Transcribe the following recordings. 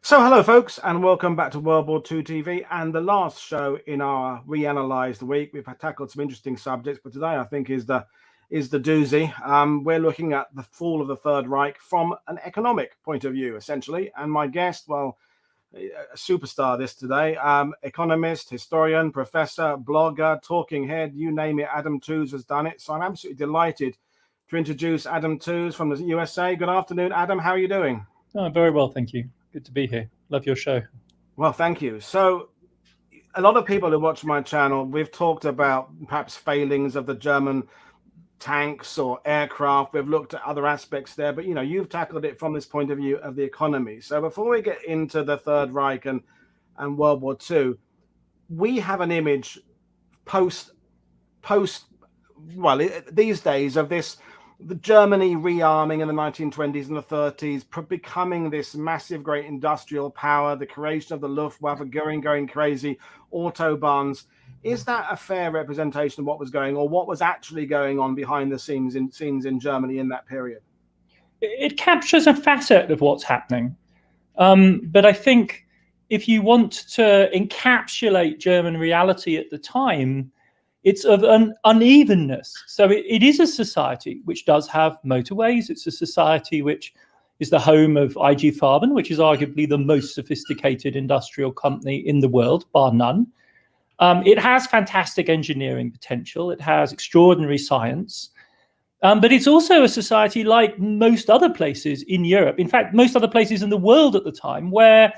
So hello folks, and welcome back to World War II TV and the last show in our Reanalysed week. We've tackled some interesting subjects, but today I think is the doozy. We're looking at the fall of the Third Reich from an economic point of view, essentially. And my guest, well, a superstar this today, economist, historian, professor, blogger, talking head, you name it, Adam Tooze has done it. So I'm absolutely delighted to introduce Adam Tooze from the USA. Good afternoon, Adam. How are you doing? Oh, very well, thank you. Good to be here. Love your show. Well, thank you. So a lot of people who watch my channel, we've talked about perhaps failings of the German tanks or aircraft. We've looked at other aspects there, but you've tackled it from this point of view of the economy. So before we get into the Third Reich and World War II, we have an image these days of the Germany rearming in the 1920s and the 30s, becoming this massive, great industrial power, the creation of the Luftwaffe, going crazy, autobahns. Is that a fair representation of what was going, or what was actually going on behind the scenes in Germany in that period? It captures a facet of what's happening. But I think if you want to encapsulate German reality at the time, it's of an unevenness. So it is a society which does have motorways. It's a society which is the home of IG Farben, which is arguably the most sophisticated industrial company in the world, bar none. It has fantastic engineering potential. It has extraordinary science. But it's also a society like most other places in Europe, in fact, most other places in the world at the time, where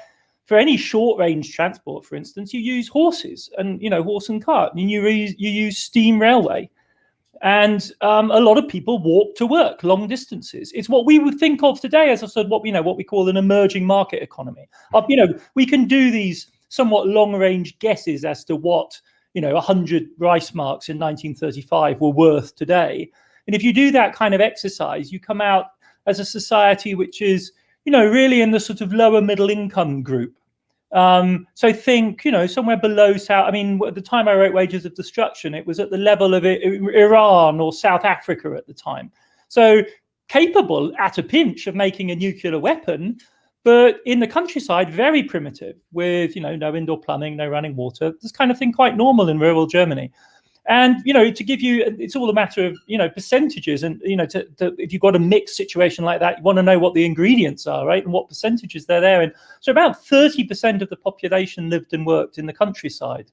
for any short-range transport, for instance, you use horses and, horse and cart, and you use steam railway. And a lot of people walk to work long distances. It's what we would think of today as what we call an emerging market economy. We can do these somewhat long-range guesses as to what 100 Reichsmarks in 1935 were worth today. And if you do that kind of exercise, you come out as a society which is really in the sort of lower middle income group. So think, somewhere below South. I mean, at the time I wrote Wages of Destruction, it was at the level of Iran or South Africa at the time. So capable at a pinch of making a nuclear weapon, but in the countryside, very primitive with, no indoor plumbing, no running water, this kind of thing quite normal in rural Germany. And, to give you, it's all a matter of, percentages. And, if you've got a mixed situation like that, you want to know what the ingredients are, right? And what percentages they're there in. So about 30% of the population lived and worked in the countryside.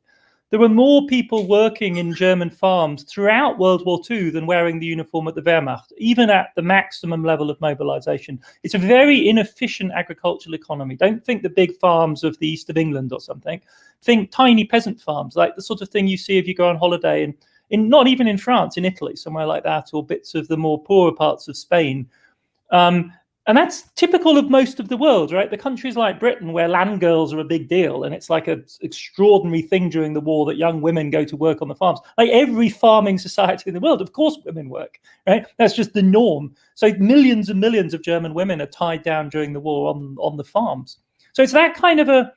There were more people working in German farms throughout World War II than wearing the uniform at the Wehrmacht, even at the maximum level of mobilization. It's a very inefficient agricultural economy. Don't think the big farms of the east of England or something. Think tiny peasant farms, like the sort of thing you see if you go on holiday in not even in France, in Italy, somewhere like that, or bits of the more poorer parts of Spain. And that's typical of most of the world, right? The countries like Britain, where land girls are a big deal, and it's like an extraordinary thing during the war that young women go to work on the farms. Like every farming society in the world, of course, women work, right? That's just the norm. So millions and millions of German women are tied down during the war on the farms. So it's that kind of a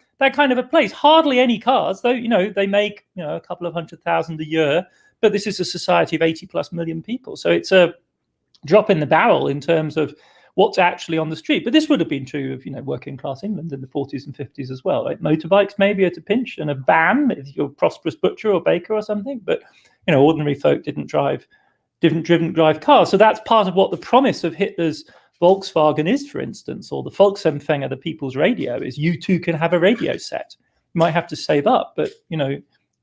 place. Hardly any cars, though. They make a couple of 100,000 a year, but this is a society of 80+ million people. So it's a drop in the barrel in terms of what's actually on the street. But this would have been true of, working class England in the 40s and 50s as well. Right? Motorbikes maybe at a pinch, and a van if you're a prosperous butcher or baker or something. But, ordinary folk didn't drive cars. So that's part of what the promise of Hitler's Volkswagen is, for instance, or the Volksempfänger, the people's radio, is you too can have a radio set. You might have to save up, but,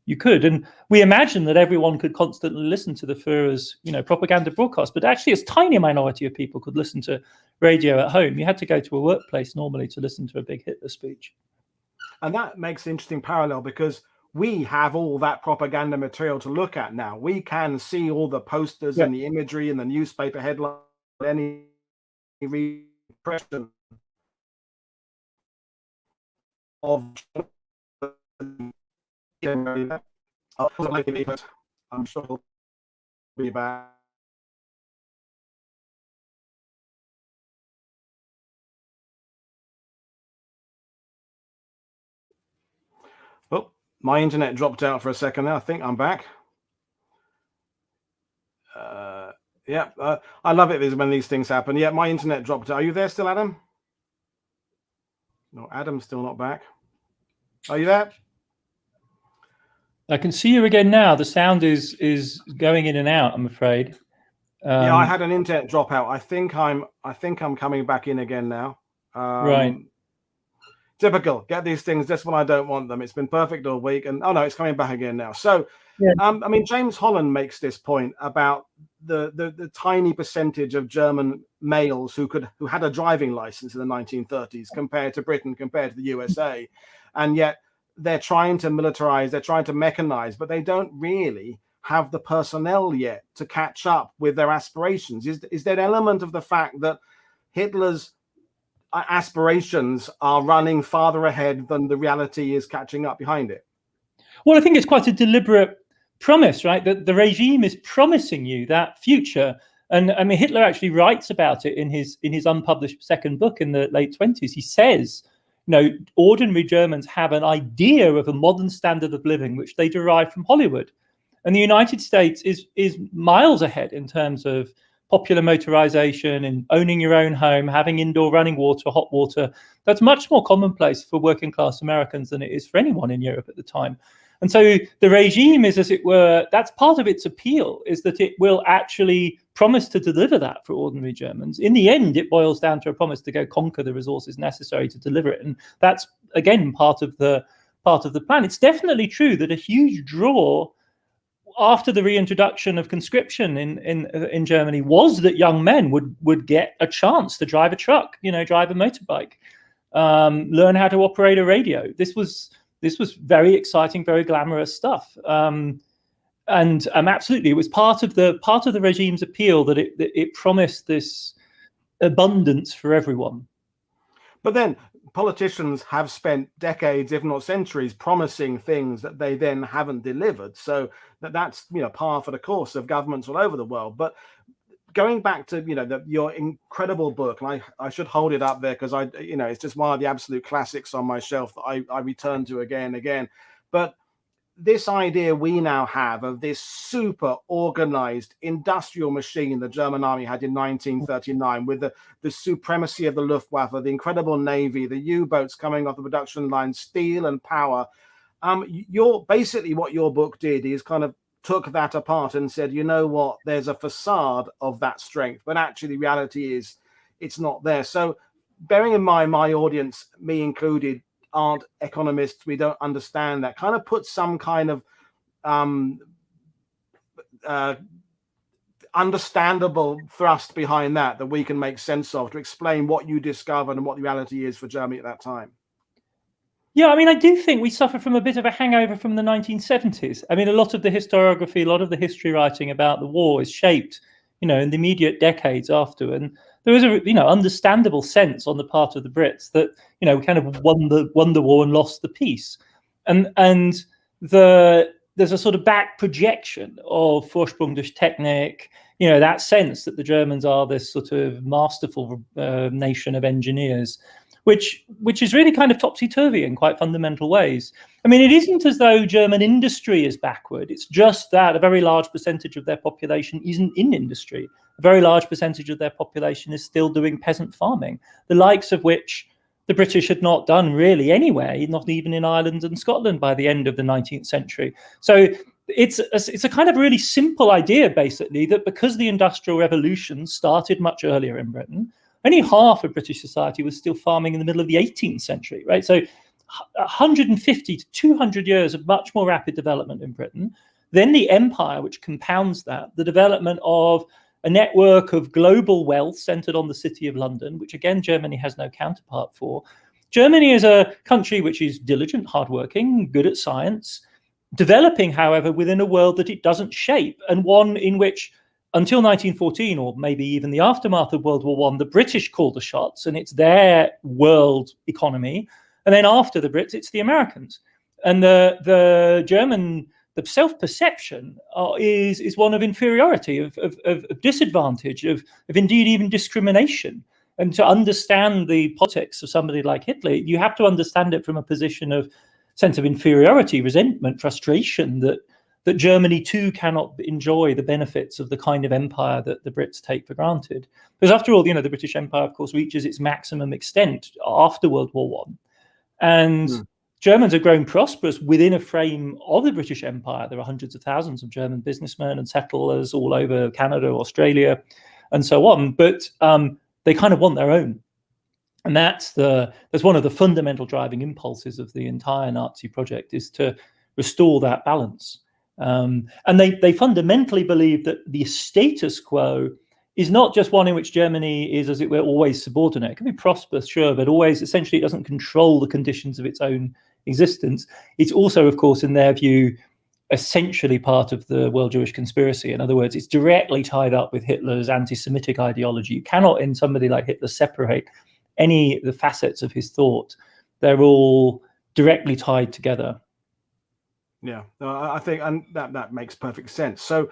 you could. And we imagine that everyone could constantly listen to the Führer's, propaganda broadcast, but actually a tiny minority of people could listen to radio at home. You had to go to a workplace normally to listen to a big Hitler speech. And that makes an interesting parallel, because we have all that propaganda material to look at now. We can see all the posters and the imagery and the newspaper headline, any repression of I'm sure it'll be back. Oh, my internet dropped out for a second there. I think I'm back. I love it when these things happen. Yeah, my internet dropped out. Are you there still, Adam? No, Adam's still not back. Are you there? I can see you again now. The sound is going in and out, I'm afraid. Yeah, I had an internet dropout. I think I'm coming back in again now. Right. Typical. Get these things just when I don't want them. It's been perfect all week, and oh no, it's coming back again now. So, yeah. I mean, James Holland makes this point about the tiny percentage of German males who had a driving license in the 1930s compared to Britain, compared to the USA, and yet they're trying to militarize, they're trying to mechanize, but they don't really have the personnel yet to catch up with their aspirations. Is there an element of the fact that Hitler's aspirations are running farther ahead than the reality is catching up behind it? Well, I think it's quite a deliberate promise, right? That the regime is promising you that future. And I mean, Hitler actually writes about it in his unpublished second book in the late 20s. He says, ordinary Germans have an idea of a modern standard of living, which they derive from Hollywood. And the United States is miles ahead in terms of popular motorization and owning your own home, having indoor running water, hot water. That's much more commonplace for working class Americans than it is for anyone in Europe at the time. And so the regime is, as it were, that's part of its appeal, is that it will actually promise to deliver that for ordinary Germans. In the end, it boils down to a promise to go conquer the resources necessary to deliver it. And that's, again, part of the plan. It's definitely true that a huge draw after the reintroduction of conscription in Germany was that young men would get a chance to drive a truck, drive a motorbike, learn how to operate a radio. This was very exciting, very glamorous stuff, and absolutely, it was part of the regime's appeal that it promised this abundance for everyone. But then politicians have spent decades, if not centuries, promising things that they then haven't delivered. So that's par for the course of governments all over the world. But going back to your incredible book, and I should hold it up there because it's just one of the absolute classics on my shelf that I return to again and again. But this idea we now have of this super organized industrial machine the German army had in 1939, with the supremacy of the Luftwaffe, the incredible navy, the U-boats coming off the production line, steel and power. Basically what your book did is kind of took that apart and said, what, there's a facade of that strength, but actually reality is it's not there. So bearing in mind my audience, me included, aren't economists, we don't understand that, kind of put some kind of understandable thrust behind that we can make sense of, to explain what you discovered and what the reality is for Germany at that time. Yeah, I mean, I do think we suffer from a bit of a hangover from the 1970s. I mean, a lot of the historiography, a lot of the history writing about the war is shaped, in the immediate decades after. And there was a, understandable sense on the part of the Brits that, we kind of won the war and lost the peace. And there's a sort of back projection of Vorsprung durch Technik, that sense that the Germans are this sort of masterful nation of engineers, which is really kind of topsy-turvy in quite fundamental ways. I mean, it isn't as though German industry is backward. It's just that a very large percentage of their population isn't in industry. A very large percentage of their population is still doing peasant farming, the likes of which the British had not done really anyway, not even in Ireland and Scotland by the end of the 19th century. So it's a kind of really simple idea, basically, that because the Industrial Revolution started much earlier in Britain, only half of British society was still farming in the middle of the 18th century, right? So 150 to 200 years of much more rapid development in Britain. Then the empire, which compounds that, the development of a network of global wealth centered on the city of London, which again, Germany has no counterpart for. Germany is a country which is diligent, hardworking, good at science, developing, however, within a world that it doesn't shape, and one in which, until 1914, or maybe even the aftermath of World War I, the British call the shots, and it's their world economy. And then after the Brits, it's the Americans. And the German, the self-perception is one of inferiority, of disadvantage, of indeed even discrimination. And to understand the politics of somebody like Hitler, you have to understand it from a position of sense of inferiority, resentment, frustration, that Germany too cannot enjoy the benefits of the kind of empire that the Brits take for granted. Because after all, the British Empire, of course, reaches its maximum extent after World War I. And Germans have grown prosperous within a frame of the British Empire. There are hundreds of thousands of German businessmen and settlers all over Canada, Australia, and so on. But they kind of want their own. And that's one of the fundamental driving impulses of the entire Nazi project, is to restore that balance. And they fundamentally believe that the status quo is not just one in which Germany is, as it were, always subordinate. It can be prosperous, sure, but always, essentially, it doesn't control the conditions of its own existence. It's also, of course, in their view, essentially part of the world Jewish conspiracy. In other words, it's directly tied up with Hitler's anti-Semitic ideology. You cannot, in somebody like Hitler, separate any of the facets of his thought. They're all directly tied together. Yeah, I think, and that makes perfect sense. So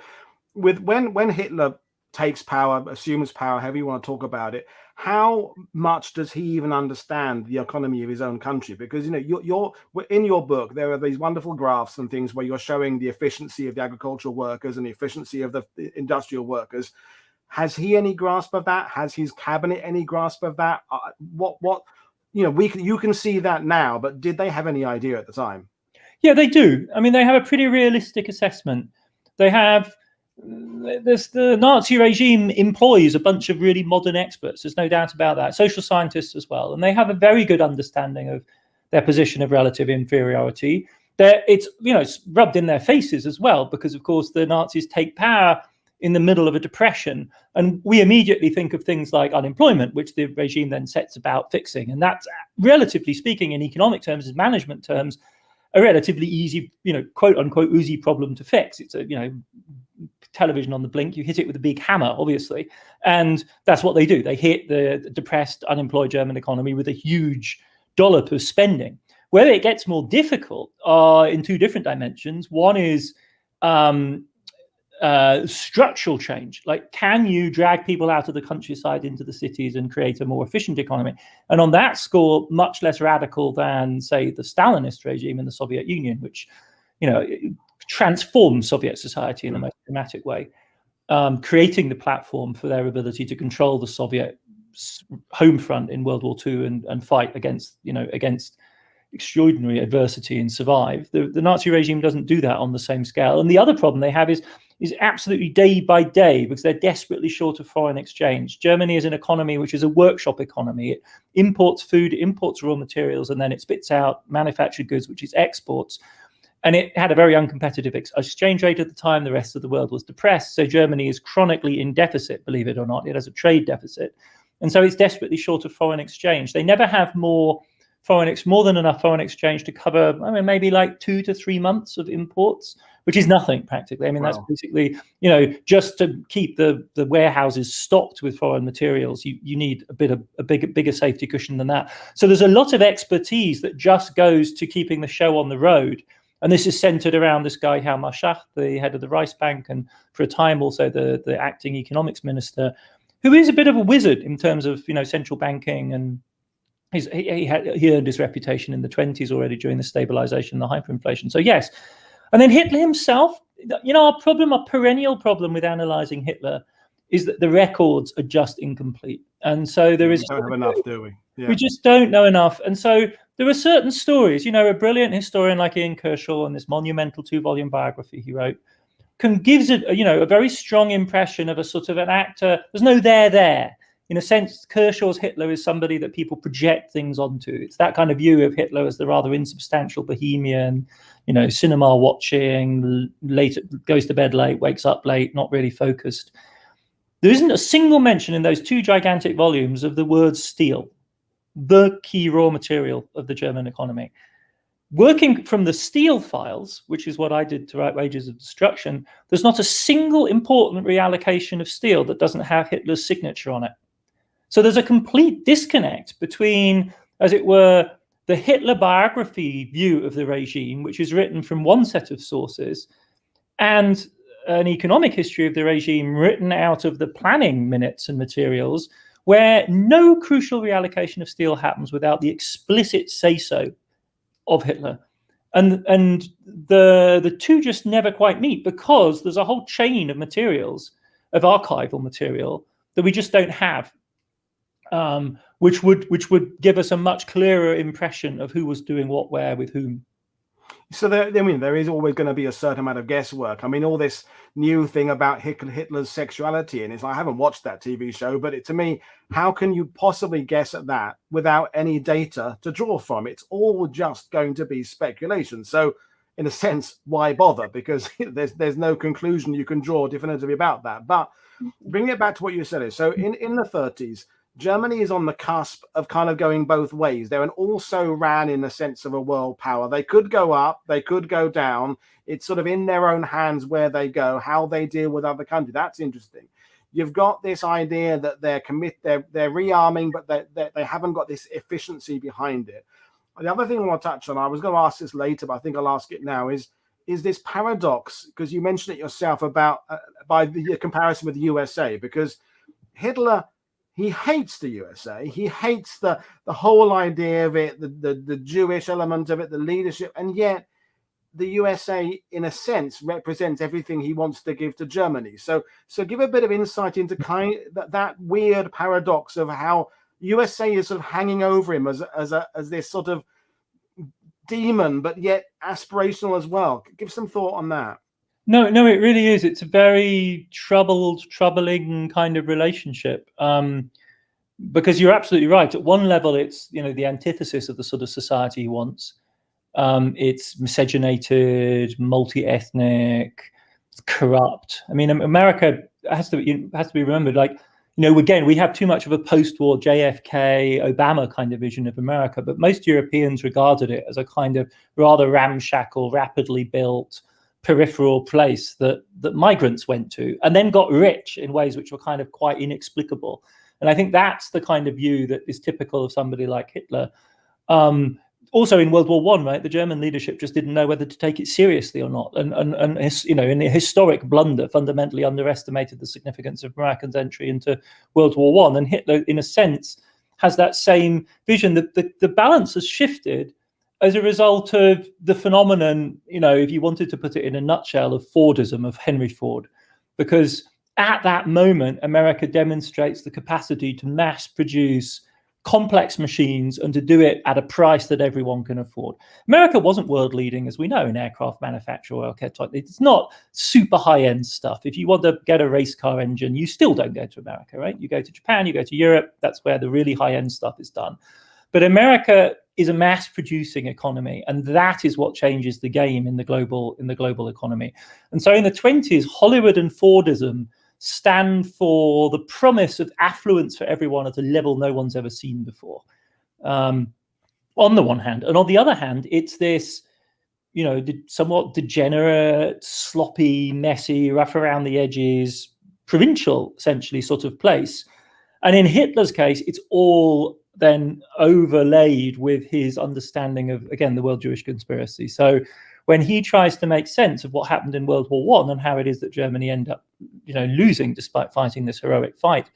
with when Hitler takes power, assumes power, however you want to talk about it, how much does he even understand the economy of his own country? Because, you know, you're in your book, there are these wonderful graphs and things where you're showing the efficiency of the agricultural workers and the efficiency of the industrial workers. Has he any grasp of that? Has his cabinet any grasp of that? What you know, you can see that now, but did they have any idea at the time? Yeah, they do. I mean, they have a pretty realistic assessment. They have, the Nazi regime employs a bunch of really modern experts. There's no doubt about that. Social scientists as well. And they have a very good understanding of their position of relative inferiority. It's rubbed in their faces as well, because, of course, the Nazis take power in the middle of a depression. And we immediately think of things like unemployment, which the regime then sets about fixing. And that's, relatively speaking, in economic terms, in management terms, a relatively easy, quote unquote, easy problem to fix. It's a, television on the blink, you hit it with a big hammer, obviously. And that's what they do. They hit the depressed, unemployed German economy with a huge dollop of spending. Where it gets more difficult are in two different dimensions. One is structural change. Like, can you drag people out of the countryside into the cities and create a more efficient economy? And on that score, much less radical than, say, the Stalinist regime in the Soviet Union, which, transformed Soviet society in the most dramatic way, creating the platform for their ability to control the Soviet home front in World War II and fight against extraordinary adversity and survive. The Nazi regime doesn't do that on the same scale. And the other problem they have is absolutely day by day, because they're desperately short of foreign exchange. Germany is an economy which is a workshop economy. It imports food, it imports raw materials, and then it spits out manufactured goods, which is exports. And it had a very uncompetitive exchange rate at the time. The rest of the world was depressed. So Germany is chronically in deficit, believe it or not. It has a trade deficit. And so it's desperately short of foreign exchange. They never have more than enough foreign exchange to cover, maybe like 2 to 3 months of imports, which is nothing practically. Wow. That's basically, just to keep the warehouses stocked with foreign materials, you need a bigger safety cushion than that. So there's a lot of expertise that just goes to keeping the show on the road. And this is centered around this guy, Hermann Schacht, the head of the Reichsbank, and for a time also the acting economics minister, who is a bit of a wizard in terms of, central banking. And he earned his reputation in the 20s already during the stabilization, the hyperinflation. So yes. And then Hitler himself, our perennial problem with analyzing Hitler is that the records are just incomplete. And so there is... We don't have enough, do we? Yeah. We just don't know enough. And so there are certain stories, a brilliant historian like Ian Kershaw, and this monumental 2-volume biography he wrote, gives it, a very strong impression of a sort of an actor. There's no there. In a sense, Kershaw's Hitler is somebody that people project things onto. It's that kind of view of Hitler as the rather insubstantial bohemian, cinema watching, late, goes to bed late, wakes up late, not really focused. There isn't a single mention in those 2 gigantic volumes of the word steel, the key raw material of the German economy. Working from the steel files, which is what I did to write Wages of Destruction, there's not a single important reallocation of steel that doesn't have Hitler's signature on it. So there's a complete disconnect between, as it were, the Hitler biography view of the regime, which is written from one set of sources, and an economic history of the regime written out of the planning minutes and materials, where no crucial reallocation of steel happens without the explicit say-so of Hitler. And the two just never quite meet, because there's a whole chain of materials, of archival material, that we just don't have, which would give us a much clearer impression of who was doing what, where, with whom. So there is always going to be a certain amount of guesswork. I mean, all this new thing about Hitler's sexuality, and it's like, I haven't watched that TV show, but to me, how can you possibly guess at that without any data to draw from? It's all just going to be speculation. So in a sense, why bother? Because there's no conclusion you can draw definitively about that. But bring it back to what you said. So in the 30s, Germany is on the cusp of kind of going both ways. They're also ran in the sense of a world power. They could go up, they could go down. It's sort of in their own hands where they go, how they deal with other countries. That's interesting. You've got this idea that they're rearming, but they haven't got this efficiency behind it. The other thing I want to touch on, I was going to ask this later, but I think I'll ask it now, is this paradox, because you mentioned it yourself about by the comparison with the USA, because Hitler, he hates the USA. He hates the whole idea of it, the Jewish element of it, the leadership, and yet the USA, in a sense, represents everything he wants to give to Germany. So give a bit of insight into that weird paradox of how USA is sort of hanging over him as this sort of demon, but yet aspirational as well. Give some thought on that. No, it really is. It's a very troubling kind of relationship. Because you're absolutely right. At one level, it's the antithesis of the sort of society he wants. It's miscegenated, multi-ethnic, corrupt. I mean, America has to be remembered. Like, again, we have too much of a post-war JFK, Obama kind of vision of America, but most Europeans regarded it as a kind of rather ramshackle, rapidly built, peripheral place that migrants went to and then got rich in ways which were kind of quite inexplicable. And I think that's the kind of view that is typical of somebody like Hitler. Also in World War I, right, the German leadership just didn't know whether to take it seriously or not. And in a historic blunder, fundamentally underestimated the significance of Americans' entry into World War I. And Hitler, in a sense, has that same vision. That the balance has shifted as a result of the phenomenon, if you wanted to put it in a nutshell, of Fordism, of Henry Ford. Because at that moment, America demonstrates the capacity to mass produce complex machines and to do it at a price that everyone can afford. America wasn't world leading, as we know, in aircraft manufacture or type. It's not super high end stuff. If you want to get a race car engine, you still don't go to America, right? You go to Japan, you go to Europe. That's where the really high end stuff is done. But America is a mass producing economy, and that is what changes the game in the global economy. And so in the 20s, Hollywood and Fordism stand for the promise of affluence for everyone at a level no one's ever seen before, on the one hand. And on the other hand, it's this, somewhat degenerate, sloppy, messy, rough around the edges, provincial, essentially, sort of place. And in Hitler's case, it's all then overlaid with his understanding of, again, the World Jewish Conspiracy. So when he tries to make sense of what happened in World War I and how it is that Germany end up, losing despite fighting this heroic fight,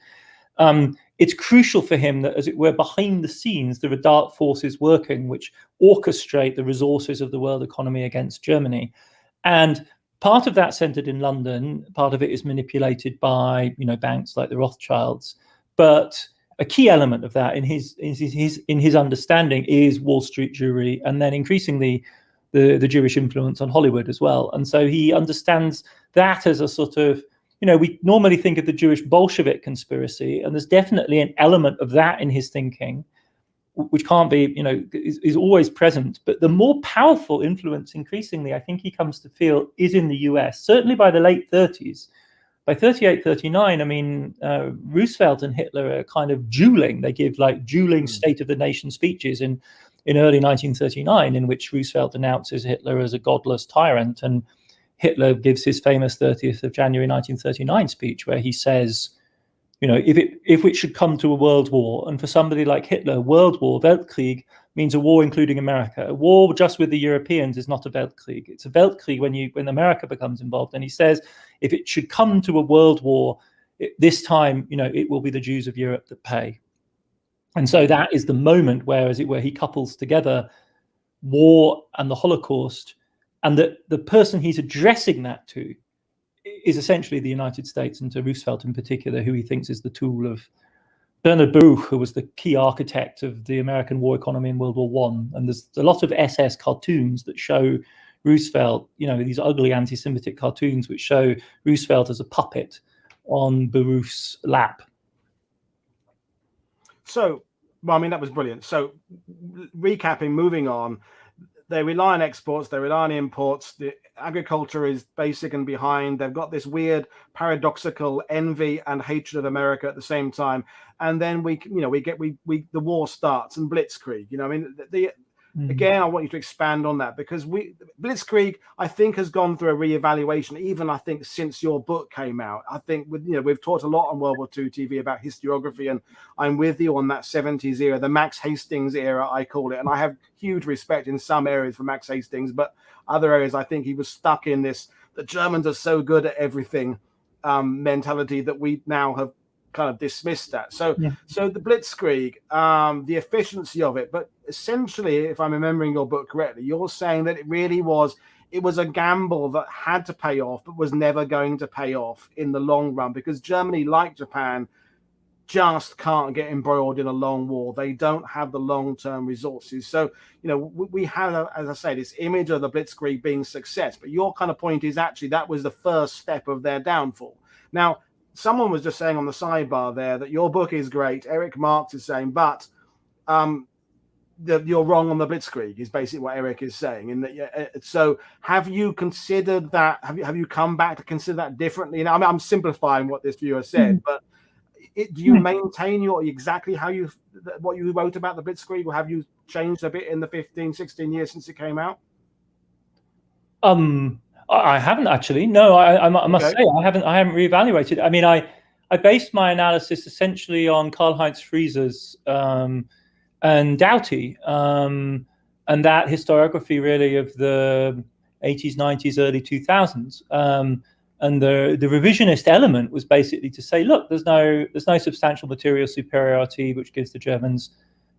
it's crucial for him that, as it were, behind the scenes, there are dark forces working which orchestrate the resources of the world economy against Germany. And part of that centered in London, part of it is manipulated by, banks like the Rothschilds. But a key element of that in his understanding is Wall Street Jewry, and then increasingly the Jewish influence on Hollywood as well. And so he understands that as a sort of, we normally think of the Jewish Bolshevik conspiracy, and there's definitely an element of that in his thinking, which can't be, is always present. But the more powerful influence, increasingly, I think he comes to feel, is in the US, certainly by the late 30s. By 38, 39, I mean, Roosevelt and Hitler are kind of dueling. They give dueling State of the Nation speeches in early 1939, in which Roosevelt announces Hitler as a godless tyrant. And Hitler gives his famous 30th of January 1939 speech, where he says, if it should come to a world war, and for somebody like Hitler, world war, Weltkrieg, means a war including America. A war just with the Europeans is not a Weltkrieg. It's a Weltkrieg when America becomes involved. And he says, if it should come to a world war, this time, it will be the Jews of Europe that pay. And so that is the moment where, as it were, he couples together war and the Holocaust, and the person he's addressing that to is essentially the United States, and to Roosevelt in particular, who he thinks is the tool of Bernard Baruch, who was the key architect of the American war economy in World War One. And there's a lot of SS cartoons that show Roosevelt, these ugly anti-Semitic cartoons which show Roosevelt as a puppet on Baruch's lap. So, well, I mean, that was brilliant. So, recapping, moving on, they rely on exports, they rely on imports. The agriculture is basic and behind. They've got this weird paradoxical envy and hatred of America at the same time. And then the war starts and blitzkrieg. Again, I want you to expand on that, because Blitzkrieg, I think, has gone through a reevaluation, even I think since your book came out. I think we've talked a lot on World War II TV about historiography, and I'm with you on that 70s era, the Max Hastings era, I call it. And I have huge respect in some areas for Max Hastings, but other areas I think he was stuck in this, the Germans are so good at everything mentality that we now have kind of dismissed that. So the Blitzkrieg, the efficiency of it, but essentially, if I'm remembering your book correctly, you're saying that it was a gamble that had to pay off, but was never going to pay off in the long run, because Germany, like Japan, just can't get embroiled in a long war. They don't have the long-term resources. So, we have, as I say, this image of the Blitzkrieg being success, but your kind of point is actually that was the first step of their downfall. Now, someone was just saying on the sidebar there that your book is great. Eric Marks is saying, but you're wrong on the Blitzkrieg, is basically what Eric is saying. And so, have you considered that? Have you come back to consider that differently? Now, I'm simplifying what this viewer said, but do you maintain exactly what you wrote about the Blitzkrieg, or have you changed a bit in the 15, 16 years since it came out? I haven't actually. No, I must say I haven't reevaluated. I mean, I based my analysis essentially on Karl-Heinz Friese's and Doughty, and that historiography really of the 80s, 90s, early 2000s. And the revisionist element was basically to say, look, there's no substantial material superiority which gives the Germans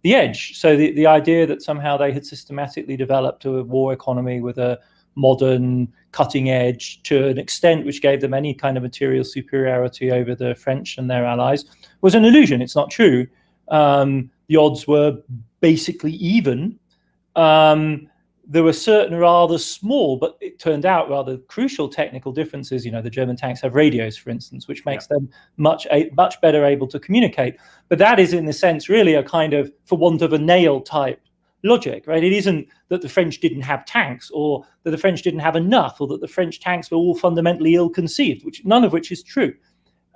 the edge. So the idea that somehow they had systematically developed a war economy with a modern cutting edge to an extent which gave them any kind of material superiority over the French and their allies was an illusion. It's not true. The odds were basically even. There were certain rather small, but it turned out rather crucial technical differences. The German tanks have radios, for instance, which makes them much better able to communicate. But that is, in a sense, really a kind of, for want of a nail type logic, right? It isn't that the French didn't have tanks, or that the French didn't have enough, or that the French tanks were all fundamentally ill-conceived, none of which is true.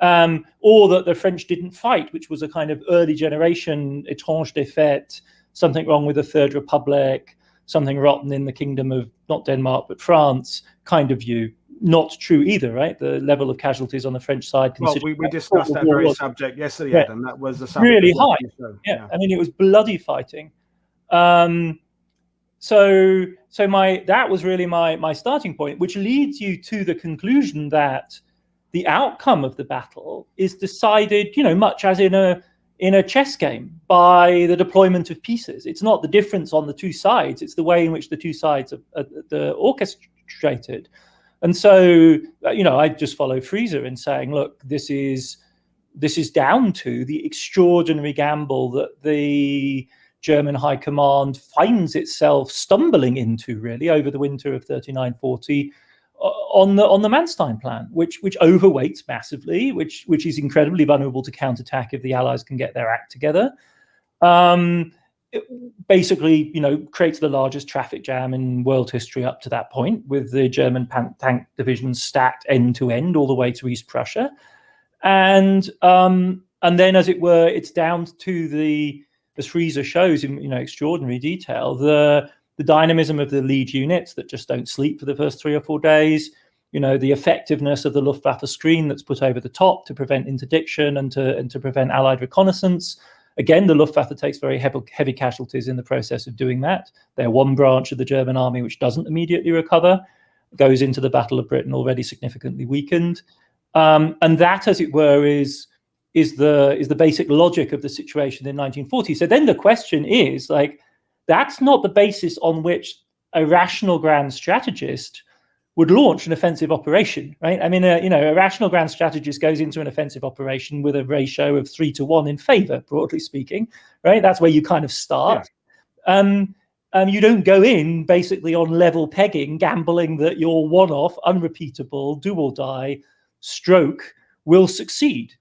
Or that the French didn't fight, which was a kind of early generation étrange défaite, something wrong with the Third Republic, something rotten in the kingdom of not Denmark but France kind of view. Not true either, right? The level of casualties on the French side. Well, we discussed that very subject yesterday, Adam. That was the subject really high. Yeah, I mean, it was bloody fighting. So that was really my starting point, which leads you to the conclusion that the outcome of the battle is decided, much as in a chess game, by the deployment of pieces. It's not the difference on the two sides; it's the way in which the two sides are orchestrated. And so, I just follow Friese in saying, look, this is down to the extraordinary gamble that the German High Command finds itself stumbling into, really, over the winter of 39-40. On the Manstein plan, which overweights massively, which is incredibly vulnerable to counterattack if the Allies can get their act together. It basically, creates the largest traffic jam in world history up to that point, with the German tank divisions stacked end to end all the way to East Prussia, and then, as it were, it's down to as Friese shows in extraordinary detail, the dynamism of the lead units that just don't sleep for the first 3 or 4 days, the effectiveness of the Luftwaffe screen that's put over the top to prevent interdiction and to prevent Allied reconnaissance. Again, the Luftwaffe takes very heavy casualties in the process of doing that. They're one branch of the German army which doesn't immediately recover, goes into the Battle of Britain already significantly weakened. And that, as it were, is the basic logic of the situation in 1940. So then the question is, that's not the basis on which a rational grand strategist would launch an offensive operation, right? I mean, a rational grand strategist goes into an offensive operation with a ratio of 3-to-1 in favor, broadly speaking, right? That's where you kind of start. Yeah. You don't go in basically on level pegging, gambling that your one-off, unrepeatable, do or die stroke will succeed,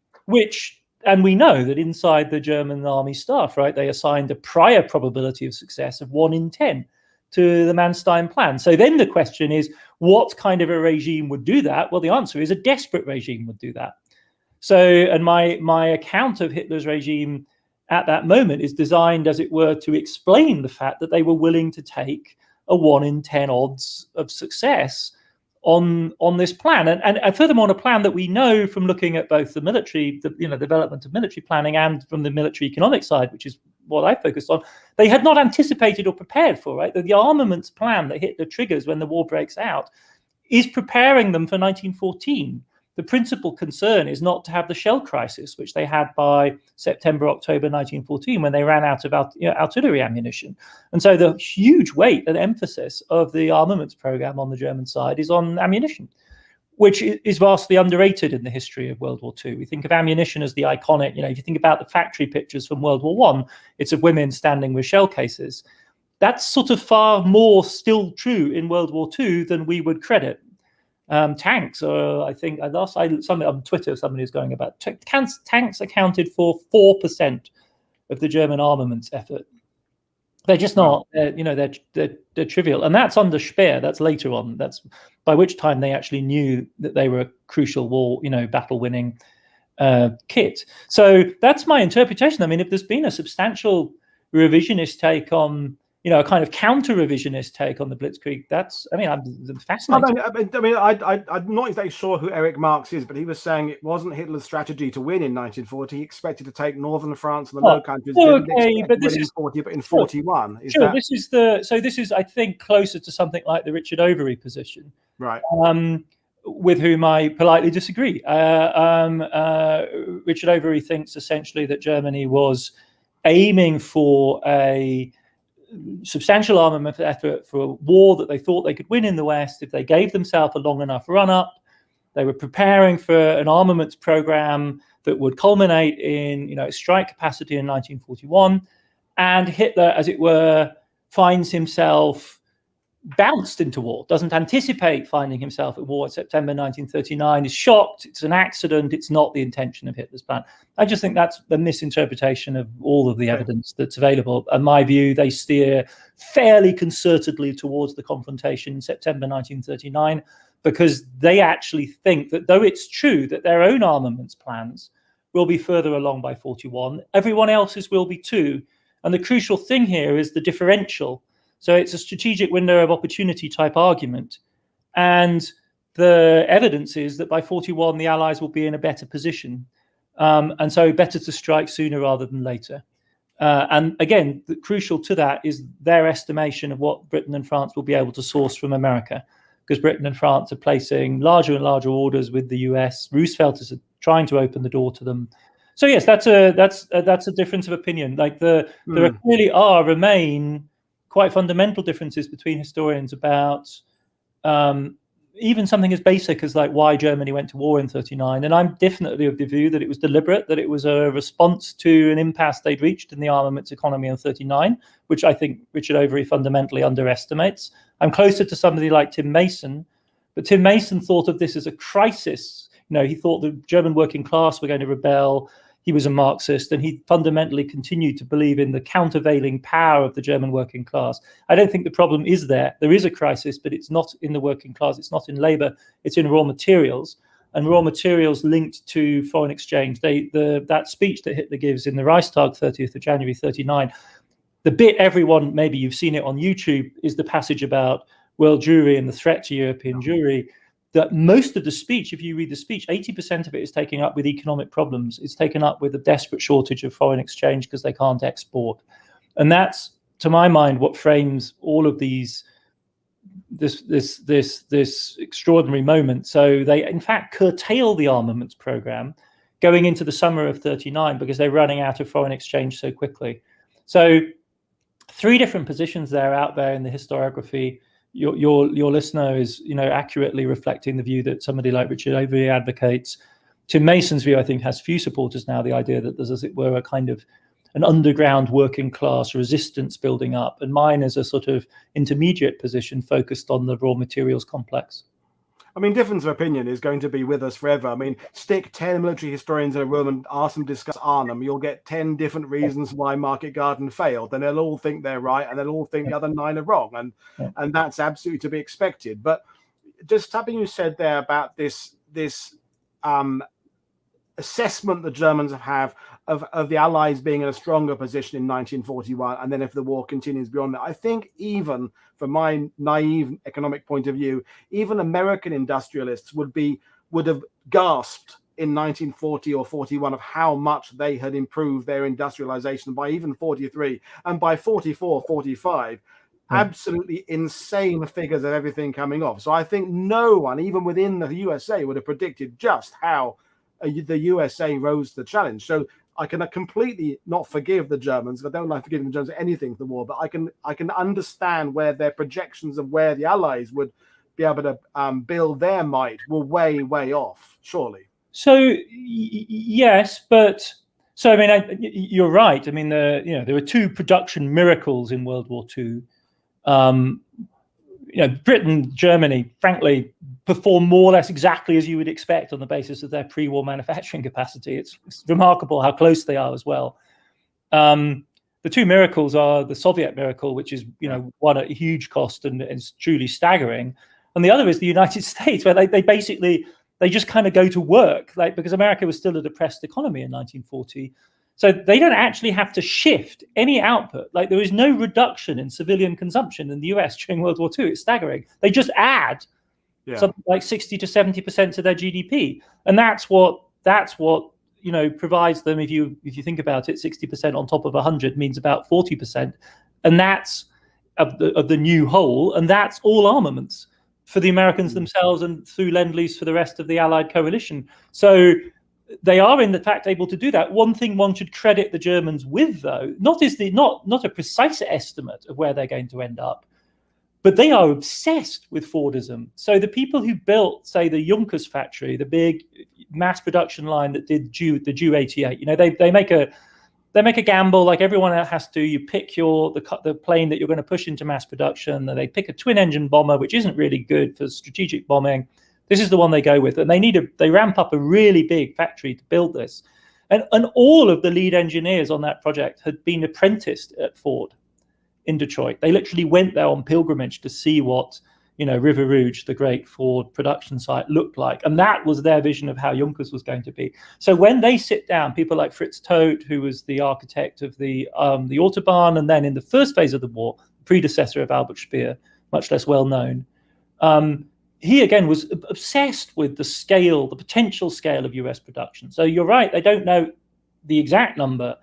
and we know that inside the German army staff, right, they assigned a prior probability of success of 1 in 10 to the Manstein plan. So then the question is, what kind of a regime would do that? Well, the answer is a desperate regime would do that. So, and my account of Hitler's regime at that moment is designed, as it were, to explain the fact that they were willing to take a 1 in 10 odds of success on this plan, and furthermore, on a plan that we know from looking at both the military, development of military planning, and from the military economic side, which is what I focused on, they had not anticipated or prepared for. Right, the armaments plan that Hitler triggers when the war breaks out is preparing them for 1914. The principal concern is not to have the shell crisis, which they had by September, October 1914, when they ran out of artillery ammunition. And so the huge weight and emphasis of the armaments program on the German side is on ammunition, which is vastly underrated in the history of World War II. We think of ammunition as the iconic, if you think about the factory pictures from World War I, it's of women standing with shell cases. That's sort of far more still true in World War II than we would credit. Tanks, I think I something on Twitter, somebody is going about tanks accounted for 4% of the German armaments effort. They're just not, they're trivial, and that's under Speer. That's later on. That's by which time they actually knew that they were a crucial war, battle-winning kit. So that's my interpretation. I mean, if there's been a substantial revisionist take on, a kind of counter-revisionist take on the Blitzkrieg, I'm fascinated. I'm not exactly sure who Eric Marx is, but he was saying it wasn't Hitler's strategy to win in 1940. He expected to take northern France and the Low Countries. Okay, but this is 40, but in 41. This is, I think, closer to something like the Richard Overy position, right? With whom I politely disagree. Richard Overy thinks essentially that Germany was aiming for a substantial armament effort for a war that they thought they could win in the West if they gave themselves a long enough run-up. They were preparing for an armaments program that would culminate in, strike capacity in 1941. And Hitler, as it were, finds himself bounced into war, doesn't anticipate finding himself at war in September 1939, is shocked, it's an accident, it's not the intention of Hitler's plan. I just think that's the misinterpretation of all of the evidence that's available. In my view, they steer fairly concertedly towards the confrontation in September 1939, because they actually think that though it's true that their own armaments plans will be further along by 41, everyone else's will be too. And the crucial thing here is the differential. So it's a strategic window of opportunity type argument. And the evidence is that by 41, the Allies will be in a better position. And so better to strike sooner rather than later. And again, crucial to that is their estimation of what Britain and France will be able to source from America, because Britain and France are placing larger and larger orders with the US. Roosevelt is trying to open the door to them. So yes, that's a difference of opinion. Like there clearly remain quite fundamental differences between historians about even something as basic as like why Germany went to war in 39. And I'm definitely of the view that it was deliberate, that it was a response to an impasse they'd reached in the armaments economy in 39, which I think Richard Overy fundamentally underestimates. I'm closer to somebody like Tim Mason, but Tim Mason thought of this as a crisis. He thought the German working class were going to rebel. He was a Marxist, and he fundamentally continued to believe in the countervailing power of the German working class. I don't think the problem is there. There is a crisis, but it's not in the working class. It's not in labor. It's in raw materials, and raw materials linked to foreign exchange. That speech that Hitler gives in the Reichstag, 30th of January 39, the bit everyone, maybe you've seen it on YouTube, is the passage about world Jewry and the threat to European Jewry. That most of the speech, if you read the speech, 80% of it is taken up with economic problems. It's taken up with a desperate shortage of foreign exchange because they can't export. And that's, to my mind, what frames all of this extraordinary moment. So they, in fact, curtail the armaments program going into the summer of 39 because they're running out of foreign exchange so quickly. So 3 different positions there out there in the historiography your listener is, accurately reflecting the view that somebody like Richard Avery advocates. Tim Mason's view, I think, has few supporters now, the idea that there's, as it were, a kind of an underground working class resistance building up. And mine is a sort of intermediate position focused on the raw materials complex. I mean, difference of opinion is going to be with us forever. I mean, stick 10 military historians in a room and ask them to discuss Arnhem. You'll get 10 different reasons why Market Garden failed. And they'll all think they're right, and they'll all think the other 9 are wrong. And that's absolutely to be expected. But just something you said there about this assessment the Germans have of the Allies being in a stronger position in 1941, and then if the war continues beyond that, I think even from my naive economic point of view, even American industrialists would have gasped in 1940 or 41 of how much they had improved their industrialization by even 43, and by 44, 45. Absolutely insane figures of everything coming off. So I think no one, even within the USA, would have predicted just how the USA rose to the challenge. So I can completely not forgive the Germans. I don't like forgiving the Germans anything for the war, but I can understand where their projections of where the Allies would be able to build their might were way off, surely. So yes, but so I mean, you're right. I mean, there were 2 production miracles in World War II. Britain, Germany, frankly, perform more or less exactly as you would expect on the basis of their pre-war manufacturing capacity. It's remarkable how close they are as well. The 2 miracles are the Soviet miracle, which is, one at a huge cost and is truly staggering. And the other is the United States, where they just kind of go to work, because America was still a depressed economy in 1940. So they don't actually have to shift any output. There is no reduction in civilian consumption in the US during World War II. It's staggering. They just add something like 60 to 70% to their GDP, and that's what provides them. If you think about it, 60% on top of 100 means about 40%, and that's of the new whole, and that's all armaments for the Americans themselves and through Lend-Lease for the rest of the Allied coalition. So they are in fact able to do that. One thing one should credit the Germans with, though, not a precise estimate of where they're going to end up, but they are obsessed with Fordism. So the people who built, say, the Junkers factory, the big mass production line that did the Ju-88, they make a gamble like everyone else has to. You pick the plane that you're going to push into mass production, and they pick a twin-engine bomber, which isn't really good for strategic bombing. This is the one they go with, and they ramp up a really big factory to build this. And all of the lead engineers on that project had been apprenticed at Ford in Detroit. They literally went there on pilgrimage to see what, River Rouge, the great Ford production site, looked like. And that was their vision of how Junkers was going to be. So when they sit down, people like Fritz Todt, who was the architect of the Autobahn, and then in the first phase of the war, predecessor of Albert Speer, much less well known, he again was obsessed with the potential scale of US production. So you're right, they don't know the exact number,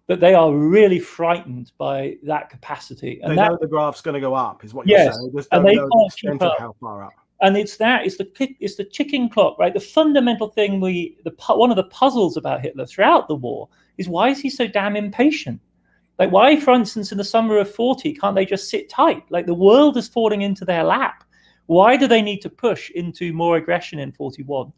but they are really frightened by that capacity. And they know the graph's going to go up, is what you're saying. They just don't know the extent of how far up. And it's the ticking clock, right? The fundamental thing one of the puzzles about Hitler throughout the war is, why is he so damn impatient? Why, for instance, in the summer of 40, can't they just sit tight? The world is falling into their lap. Why do they need to push into more aggression in 41?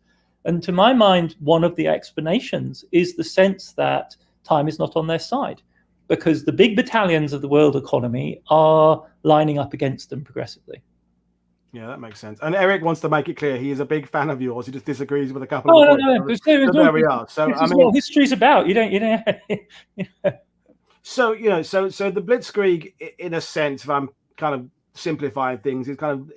And to my mind, one of the explanations is the sense that time is not on their side, because the big battalions of the world economy are lining up against them progressively. Yeah, that makes sense. And Eric wants to make it clear he is a big fan of yours. He just disagrees with a couple of points. So there we are. So this is what history's about. You don't. So so the Blitzkrieg, in a sense, if I'm kind of simplifying things, is kind of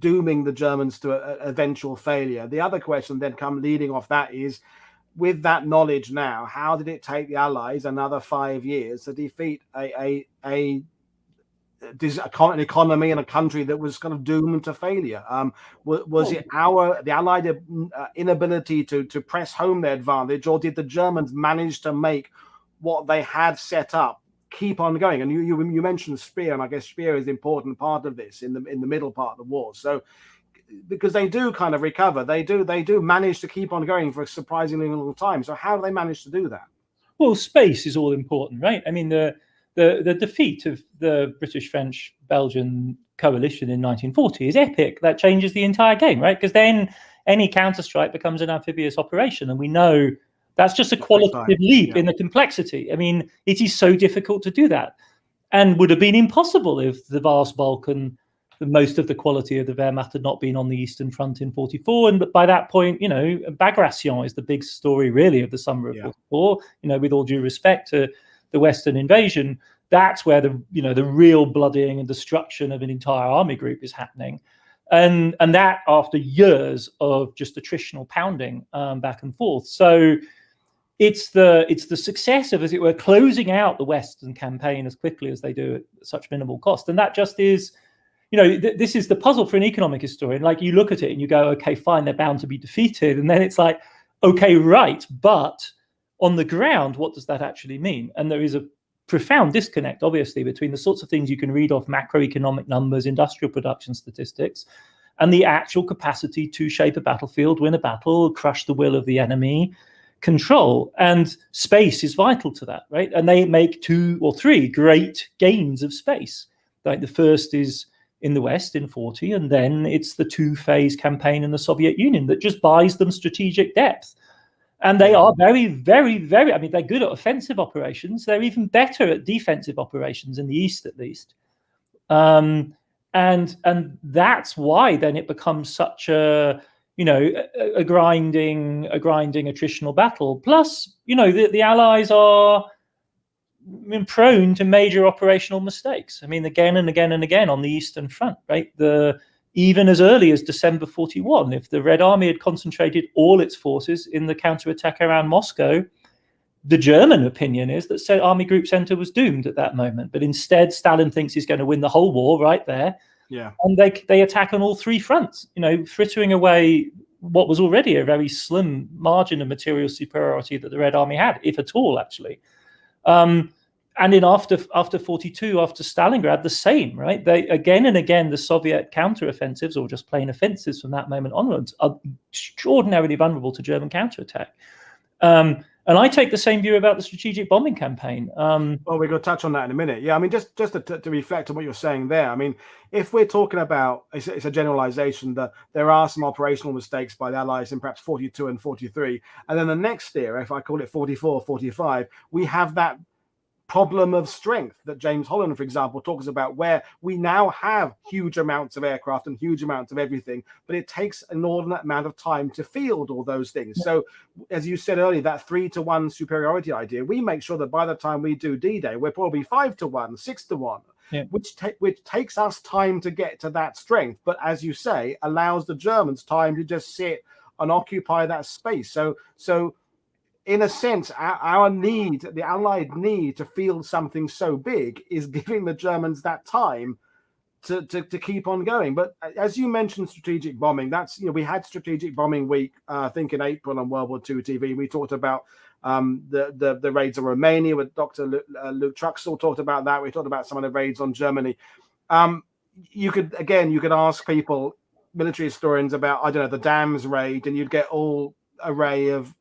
dooming the Germans to an eventual failure. The other question then leading off that is, with that knowledge now, how did it take the Allies another 5 years to defeat an economy and a country that was kind of doomed to failure? Was it the Allied inability to press home their advantage, or did the Germans manage to make what they had set up keep on going? And you mentioned Speer, and I guess Speer is the important part of this in the middle part of the war. So because they do kind of recover, they do manage to keep on going for a surprisingly long time. So how do they manage to do that? Well, space is all important, right? I mean, the the defeat of the British-French-Belgian coalition in 1940 is epic. That changes the entire game, right? Because then any counterstrike becomes an amphibious operation, and we know that's just a qualitative leap in the complexity. I mean, it is so difficult to do that, and would have been impossible if the vast bulk and most of the quality of the Wehrmacht had not been on the Eastern Front in 44. And by that point, Bagration is the big story, really, of the summer of 44. With all due respect to the Western invasion, that's where the real bloodying and destruction of an entire army group is happening, and that after years of just attritional pounding back and forth. So it's the success of, as it were, closing out the Western campaign as quickly as they do at such minimal cost, and that just is. This is the puzzle for an economic historian. Like, you look at it and you go, okay, fine, they're bound to be defeated. And then it's like, okay, right. But on the ground, what does that actually mean? And there is a profound disconnect, obviously, between the sorts of things you can read off macroeconomic numbers, industrial production statistics, and the actual capacity to shape a battlefield, win a battle, crush the will of the enemy, control. And space is vital to that, right? And they make 2 or 3 great gains of space. Like, the first is in the West in 40, and then it's the 2-phase campaign in the Soviet Union that just buys them strategic depth. And they are very, very, very, I mean, they're good at offensive operations. They're even better at defensive operations in the East, at least. And that's why then it becomes such a grinding attritional battle. Plus, the Allies are prone to major operational mistakes. I mean, again and again and again on the Eastern Front, right? Even as early as December 41, if the Red Army had concentrated all its forces in the counterattack around Moscow, the German opinion is that Army Group Center was doomed at that moment. But instead, Stalin thinks he's going to win the whole war right there. Yeah. And they attack on all 3 fronts, frittering away what was already a very slim margin of material superiority that the Red Army had, if at all, actually. And in after 42, after Stalingrad, the same, right? They again and again, the Soviet counteroffensives, or just plain offensives from that moment onwards, are extraordinarily vulnerable to German counterattack. And I take the same view about the strategic bombing campaign. Well, we're going to touch on that in a minute. Yeah, I mean, just to reflect on what you're saying there. I mean, if we're talking about, it's a generalization that there are some operational mistakes by the Allies in perhaps 42 and 43. And then the next era, if I call it 44, 45, we have that problem of strength that James Holland, for example, talks about, where we now have huge amounts of aircraft and huge amounts of everything, but it takes an inordinate amount of time to field all those things. So, as you said earlier, that 3-to-1 superiority idea, we make sure that by the time we do D-Day, we're probably 5-to-1, 6-to-1, which takes us time to get to that strength. But as you say, allows the Germans time to just sit and occupy that space. So in a sense, our need, the Allied need to field something so big, is giving the Germans that time to keep on going. But as you mentioned, strategic bombing, that's, we had Strategic Bombing Week, I think in April on World War II TV. We talked about the raids on Romania with Dr. Luke Truxell talked about that. We talked about some of the raids on Germany. You could ask people, military historians, about, I don't know, the Dams raid, and you'd get all array of,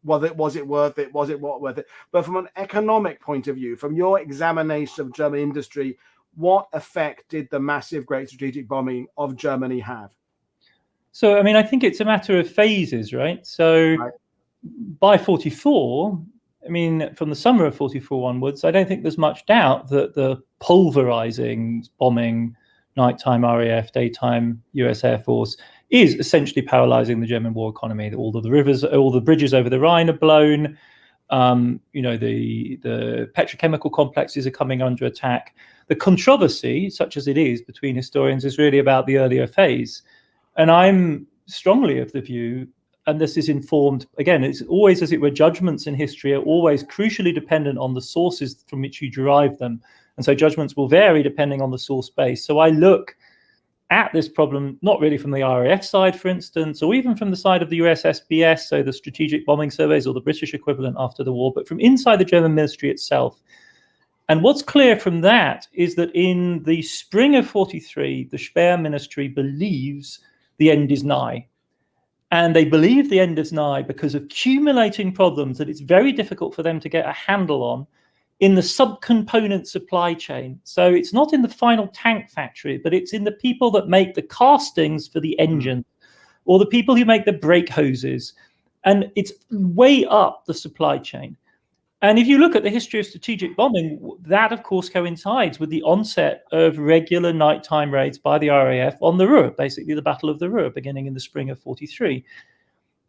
was it worth it? Was it not worth it? But from an economic point of view, from your examination of German industry, what effect did the massive great strategic bombing of Germany have? So, I mean, I think it's a matter of phases, right? So by 44, I mean, from the summer of 44 onwards, I don't think there's much doubt that the pulverizing, bombing, nighttime RAF, daytime US Air Force is essentially paralyzing the German war economy. All the rivers, all the bridges over the Rhine are blown. The petrochemical complexes are coming under attack. The controversy, such as it is between historians, is really about the earlier phase. And I'm strongly of the view, and this is informed, again, it's always, as it were, judgments in history are always crucially dependent on the sources from which you derive them. And so judgments will vary depending on the source base. So I look at this problem, not really from the RAF side, for instance, or even from the side of the USSBS, so the Strategic Bombing Surveys, or the British equivalent after the war, but from inside the German military itself. And what's clear from that is that in the spring of 43, the Speer ministry believes the end is nigh. And they believe the end is nigh because of accumulating problems that it's very difficult for them to get a handle on in the subcomponent supply chain. So it's not in the final tank factory, but it's in the people that make the castings for the engine, or the people who make the brake hoses. And it's way up the supply chain. And if you look at the history of strategic bombing, that, of course, coincides with the onset of regular nighttime raids by the RAF on the Ruhr, basically the Battle of the Ruhr, beginning in the spring of 43.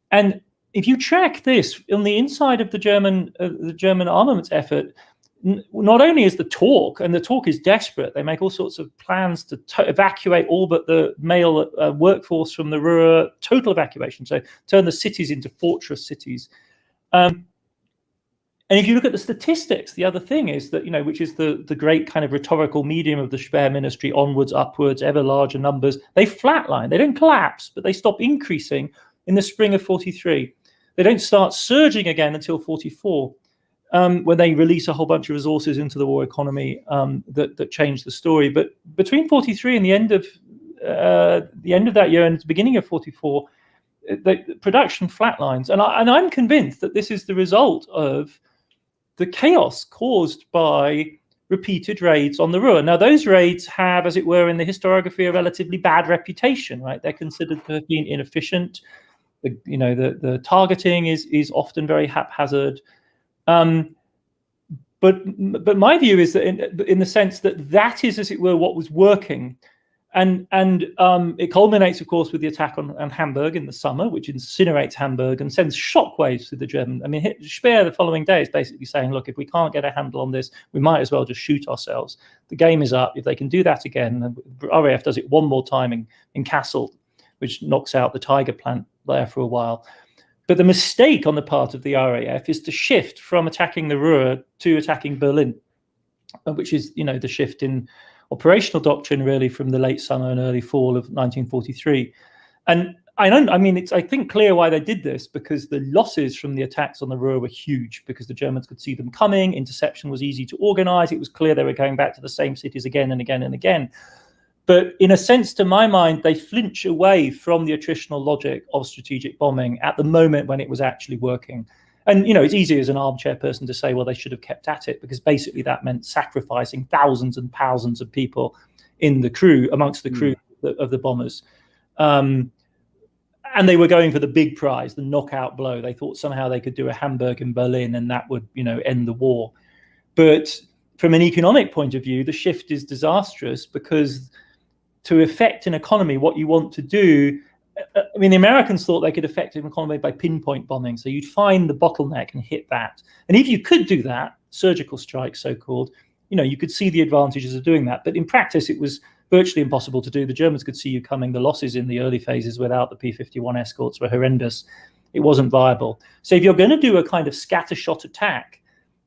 And if you track this on the inside of the German armaments effort, not only is the talk, and the talk is desperate, they make all sorts of plans to evacuate all but the male workforce from the Ruhr, total evacuation, so turn the cities into fortress cities. And if you look at the statistics, the other thing is that, which is the great kind of rhetorical medium of the Speer ministry, onwards, upwards, ever larger numbers, they flatline. They don't collapse, but they stop increasing in the spring of 43. They don't start surging again until 44, when they release a whole bunch of resources into the war economy that change the story. But between 43 and the end of that year and the beginning of 44, the production flatlines. And I'm convinced that this is the result of the chaos caused by repeated raids on the Ruhr. Now, those raids have, as it were, in the historiography, a relatively bad reputation, right? They're considered to have been inefficient. The targeting is often very haphazard. But my view is that in the sense that is, as it were, what was working. And it culminates, of course, with the attack on Hamburg in the summer, which incinerates Hamburg and sends shockwaves through the German. I mean, Speer the following day is basically saying, look, if we can't get a handle on this, we might as well just shoot ourselves. The game is up. If they can do that again, the RAF does it one more time in Kassel, which knocks out the Tiger plant there for a while. But the mistake on the part of the RAF is to shift from attacking the Ruhr to attacking Berlin, which is, the shift in operational doctrine really from the late summer and early fall of 1943. And it's, I think, clear why they did this, because the losses from the attacks on the Ruhr were huge, because the Germans could see them coming. Interception was easy to organize. It was clear they were going back to the same cities again and again and again. But in a sense, to my mind, they flinch away from the attritional logic of strategic bombing at the moment when it was actually working. And, it's easy as an armchair person to say, well, they should have kept at it, because basically that meant sacrificing thousands and thousands of people in the crew, amongst the crew of the bombers. And they were going for the big prize, the knockout blow. They thought somehow they could do a Hamburg and Berlin and that would, end the war. But from an economic point of view, the shift is disastrous, because to affect an economy, what you want to do, the Americans thought they could affect an economy by pinpoint bombing. So you'd find the bottleneck and hit that. And if you could do that, surgical strike, so-called, you could see the advantages of doing that. But in practice, it was virtually impossible to do. The Germans could see you coming. The losses in the early phases without the P-51 escorts were horrendous. It wasn't viable. So if you're going to do a kind of scattershot attack,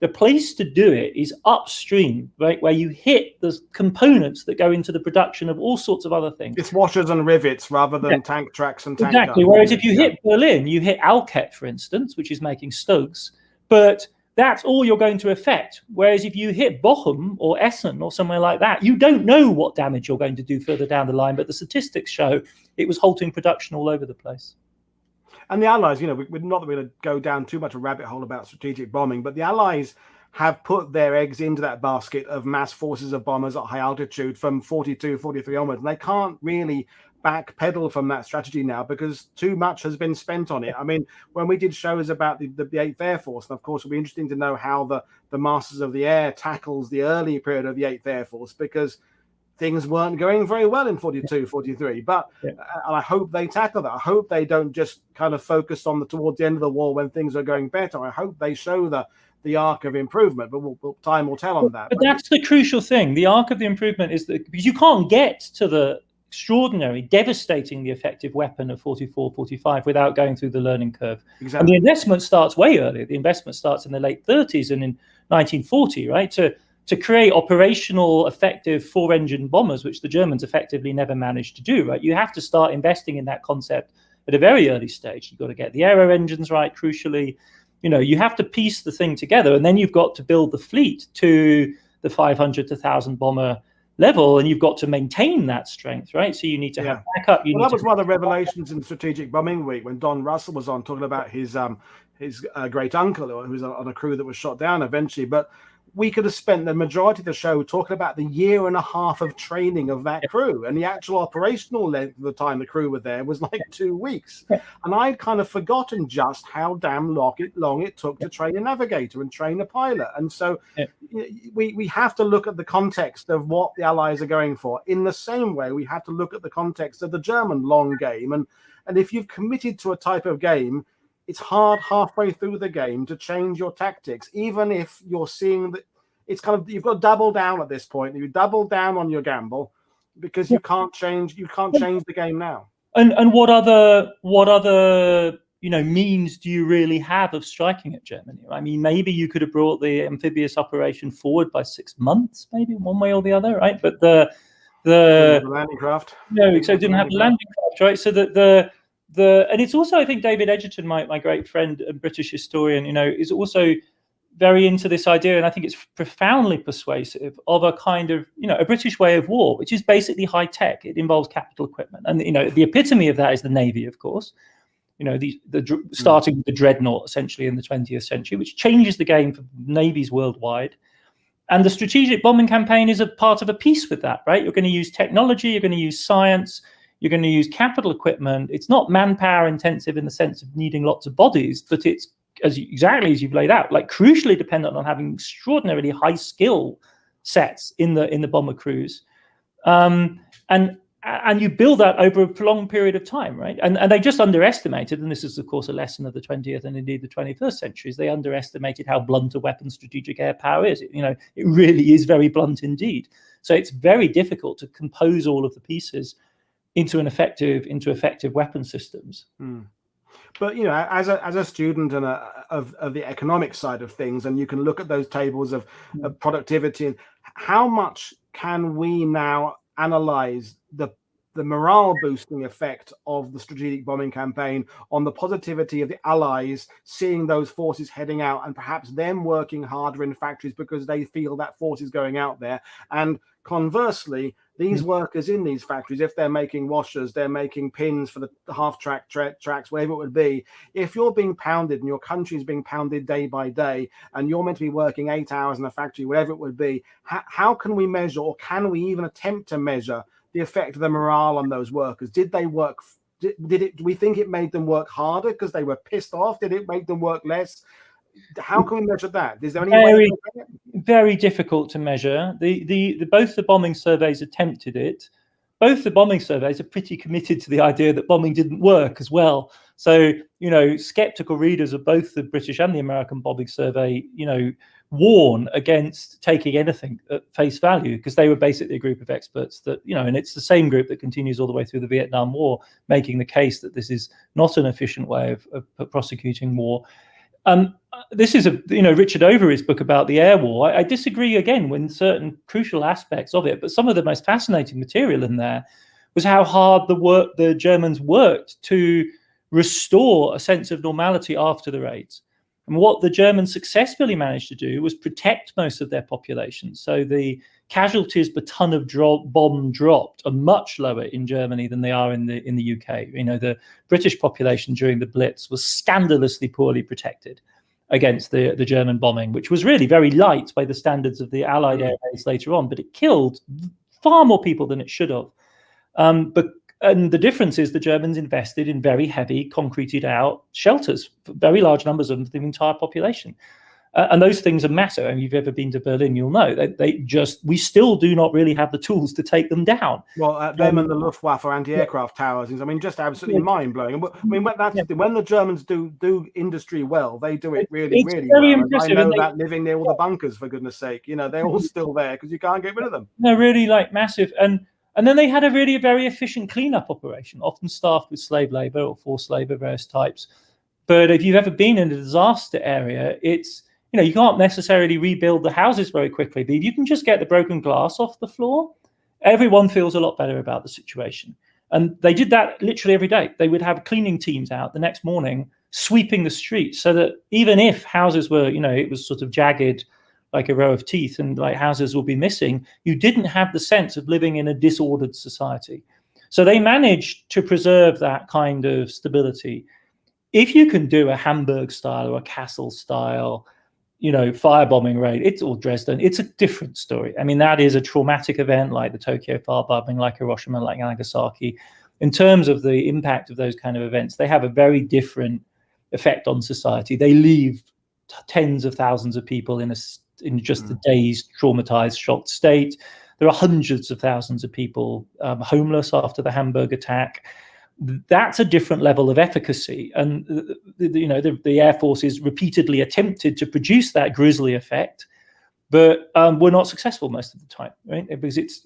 the place to do it is upstream, right, where you hit the components that go into the production of all sorts of other things. It's washers and rivets rather than tank tracks and tank Exactly. guns. Whereas if you hit Berlin, you hit Alket, for instance, which is making Stogs, but that's all you're going to affect. Whereas if you hit Bochum or Essen or somewhere like that, you don't know what damage you're going to do further down the line, but the statistics show it was halting production all over the place. And the Allies, we're not going to go down too much a rabbit hole about strategic bombing, but the Allies have put their eggs into that basket of mass forces of bombers at high altitude from 42, 43 onwards. And they can't really backpedal from that strategy now, because too much has been spent on it. I mean, when we did shows about the 8th Air Force, and of course, it'll be interesting to know how the Masters of the Air tackles the early period of the 8th Air Force, because things weren't going very well in 42, 43. But and I hope they tackle that. I hope they don't just kind of focus on towards the end of the war when things are going better. I hope they show the arc of improvement, but time will tell on that. But that's the crucial thing. The arc of the improvement is that, because you can't get to the extraordinary, devastatingly effective weapon of 44, 45 without going through the learning curve. Exactly. And the investment starts way earlier. The investment starts in the late 30s and in 1940, right? To create operational, effective four-engine bombers, which the Germans effectively never managed to do, right? You have to start investing in that concept at a very early stage. You've got to get the aero engines right, crucially. You have to piece the thing together, and then you've got to build the fleet to the 500 to 1,000 bomber level, and you've got to maintain that strength, right? So you need to have backup. That was one of the revelations in Strategic Bombing Week when Don Russell was on talking about his great uncle who was on a crew that was shot down eventually. But we could have spent the majority of the show talking about the year and a half of training of that crew, and the actual operational length of the time the crew were there was like 2 weeks. And I'd kind of forgotten just how damn long it took to train a navigator and train a pilot. And so we have to look at the context of what the Allies are going for. In the same way, we have to look at the context of the German long game. And if you've committed to a type of game, it's hard halfway through the game to change your tactics, even if you're seeing that it's kind of, you've got to double down at this point. You double down on your gamble because you can't change the game now. And what other means do you really have of striking at Germany? I mean, maybe you could have brought the amphibious operation forward by 6 months, maybe one way or the other, right? But the landing craft. No, so it didn't have the landing craft, right? So that and it's also, I think, David Edgerton, my great friend and British historian, is also very into this idea, and I think it's profoundly persuasive, of a kind of, a British way of war, which is basically high tech. It involves capital equipment, and the epitome of that is the Navy, of course. Starting with the dreadnought essentially in the 20th century, which changes the game for navies worldwide. And the strategic bombing campaign is a part of a piece with that, right? You're going to use technology, you're going to use science, you're going to use capital equipment. It's not manpower intensive in the sense of needing lots of bodies, but it's exactly as you've laid out, like crucially dependent on having extraordinarily high skill sets in the bomber crews, and you build that over a prolonged period of time, right? And they just underestimated, and this is of course a lesson of the 20th and indeed the 21st centuries. They underestimated how blunt a weapon strategic air power is. It really is very blunt indeed. So it's very difficult to compose all of the pieces into effective weapon systems. But as a student and of the economic side of things, and you can look at those tables of productivity, and how much can we now analyze the morale boosting effect of the strategic bombing campaign on the positivity of the Allies, seeing those forces heading out and perhaps them working harder in factories because they feel that force is going out there, and conversely, these workers in these factories, if they're making washers, they're making pins for the half-track tracks, whatever it would be. If you're being pounded and your country's being pounded day by day, and you're meant to be working 8 hours in a factory, whatever it would be, how can we measure, or can we even attempt to measure, the effect of the morale on those workers? Did they work? Do we think it made them work harder because they were pissed off? Did it make them work less? How can we measure that? Is there any way to measure it? Very difficult to measure. Both the bombing surveys attempted it. Both the bombing surveys are pretty committed to the idea that bombing didn't work as well. So, skeptical readers of both the British and the American bombing survey, warn against taking anything at face value, because they were basically a group of experts that, and it's the same group that continues all the way through the Vietnam War, making the case that this is not an efficient way of prosecuting war. This is Richard Overy's book about the air war. I disagree again with certain crucial aspects of it, but some of the most fascinating material in there was how hard the Germans worked to restore a sense of normality after the raids. And what the Germans successfully managed to do was protect most of their population. So the casualties per ton of bomb dropped are much lower in Germany than they are in the UK. The British population during the Blitz was scandalously poorly protected against the German bombing, which was really very light by the standards of the Allied air base later on, but it killed far more people than it should have. And the difference is the Germans invested in very heavy, concreted out shelters for very large numbers of the entire population. And those things are massive. And if you've ever been to Berlin, you'll know that we still do not really have the tools to take them down. Well, them and the Luftwaffe anti-aircraft towers, just absolutely mind-blowing. When the Germans do industry well, they do it really, really well. I know that living near all the bunkers, for goodness sake, they're all still there because you can't get rid of them. They're really massive. And then they had a very efficient cleanup operation, often staffed with slave labor or forced labor, various types. But if you've ever been in a disaster area, it's, you can't necessarily rebuild the houses very quickly, but if you can just get the broken glass off the floor, everyone feels a lot better about the situation. And they did that literally every day. They would have cleaning teams out the next morning, sweeping the streets, so that even if houses were, it was sort of jagged, like a row of teeth, and like houses will be missing, you didn't have the sense of living in a disordered society. So they managed to preserve that kind of stability. If you can do a Hamburg style or a Kassel style, firebombing raid. It's all Dresden. It's a different story. I mean, that is a traumatic event like the Tokyo firebombing, like Hiroshima, like Nagasaki. In terms of the impact of those kind of events, they have a very different effect on society. They leave tens of thousands of people in just a dazed, traumatized, shocked state. There are hundreds of thousands of people homeless after the Hamburg attack. That's a different level of efficacy, and the Air Force is repeatedly attempted to produce that grisly effect, but we're not successful most of the time, right? Because it's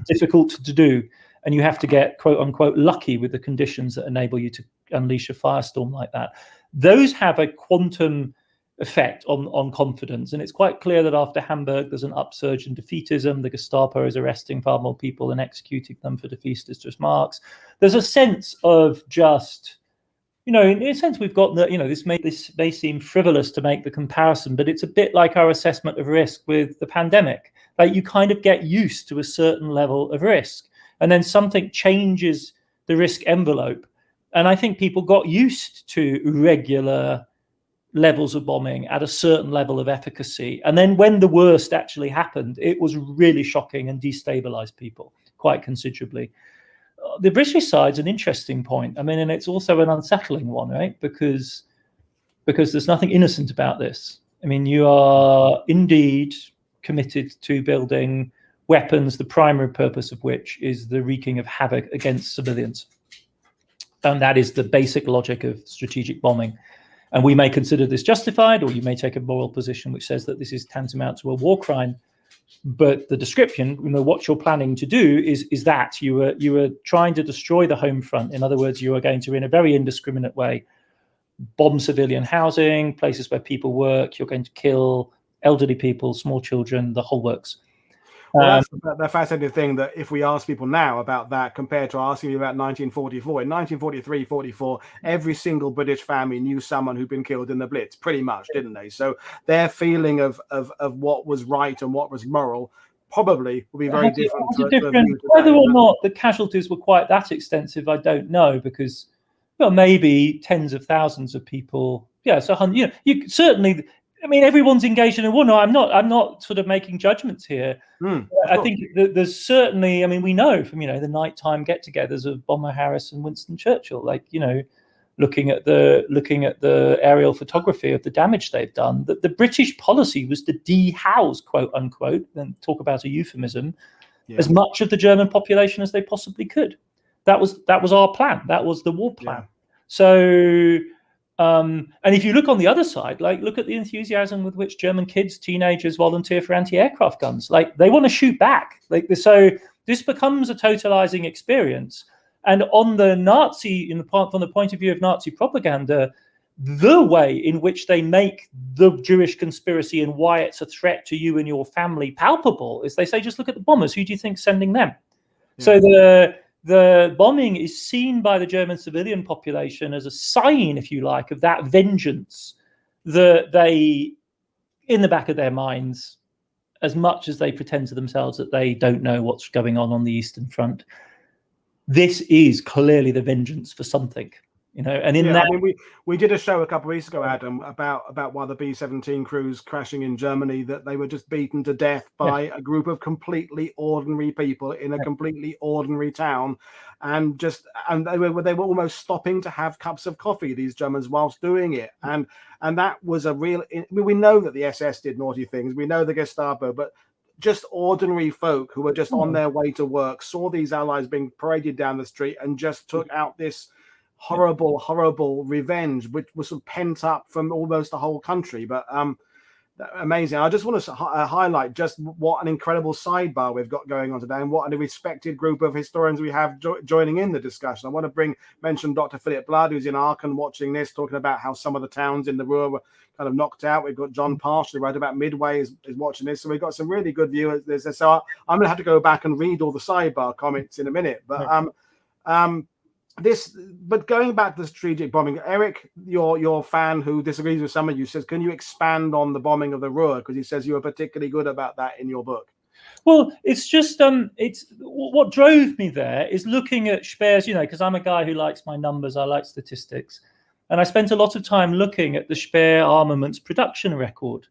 difficult to do, and you have to get quote unquote lucky with the conditions that enable you to unleash a firestorm like that. Those have a quantum effect on confidence, and it's quite clear that after Hamburg there's an upsurge in defeatism. The Gestapo is arresting far more people and executing them for defeatist remarks. There's a sense of just, in a sense we've got this may seem frivolous to make the comparison, but it's a bit like our assessment of risk with the pandemic. Like, you kind of get used to a certain level of risk, and then something changes the risk envelope, and I think people got used to regular levels of bombing at a certain level of efficacy. And then when the worst actually happened, it was really shocking and destabilized people quite considerably. The British side's an interesting point. I mean, and it's also an unsettling one, right? Because there's nothing innocent about this. I mean, you are indeed committed to building weapons, the primary purpose of which is the wreaking of havoc against civilians. And that is the basic logic of strategic bombing. And we may consider this justified, or you may take a moral position which says that this is tantamount to a war crime. But the description, what you're planning to do is that you are trying to destroy the home front. In other words, you are going to, in a very indiscriminate way, bomb civilian housing, places where people work. You're going to kill elderly people, small children, the whole works. Well, that's the fascinating thing, that if we ask people now about that compared to asking you about 1944, in 1943-44, every single British family knew someone who'd been killed in the Blitz, pretty much, didn't they? So their feeling of what was right and what was moral probably will be very different. Whether or not the casualties were quite that extensive, I don't know, because maybe tens of thousands of people. Yeah, so you certainly. I mean, everyone's engaged in a war. No, I'm not sort of making judgments here. I think there's certainly. I mean, we know from the nighttime get-togethers of Bomber Harris and Winston Churchill, looking at the aerial photography of the damage they've done. That the British policy was to dehouse, quote unquote, and talk about a euphemism, as much of the German population as they possibly could. That was our plan. That was the war plan. Yeah. So. And if you look on the other side, look at the enthusiasm with which German kids, teenagers volunteer for anti-aircraft guns. They want to shoot back. So this becomes a totalizing experience. And on the Nazi, from the point of view of Nazi propaganda, the way in which they make the Jewish conspiracy and why it's a threat to you and your family palpable is they say, just look at the bombers. Who do you think's sending them? Yeah. So the bombing is seen by the German civilian population as a sign, if you like, of that vengeance that they, in the back of their minds, as much as they pretend to themselves that they don't know what's going on the Eastern Front, this is clearly the vengeance for something. And we did a show a couple of weeks ago, Adam, about one of the B-17 crews crashing in Germany, that they were just beaten to death by a group of completely ordinary people in a completely ordinary town, and they were almost stopping to have cups of coffee, these Germans, whilst doing it, and that was a real. We know that the SS did naughty things, we know the Gestapo, but just ordinary folk who were just on their way to work saw these allies being paraded down the street and just took out this horrible revenge, which was sort of pent up from almost the whole country. But amazing. I just want to highlight just what an incredible sidebar we've got going on today, and what a respected group of historians we have joining in the discussion. I want to mention Dr. Philip Blood, who's in Aachen watching this, talking about how some of the towns in the Ruhr were kind of knocked out. We've got John Parsh, who wrote about Midway, is watching this. So we've got some really good viewers. So I'm going to have to go back and read all the sidebar comments in a minute. But but going back to the strategic bombing, Eric, your fan who disagrees with some of you, says, can you expand on the bombing of the Ruhr? Because he says you were particularly good about that in your book. Well, it's just it's what drove me there is looking at Speer's, because I'm a guy who likes my numbers, I like statistics, and I spent a lot of time looking at the Speer armaments production record.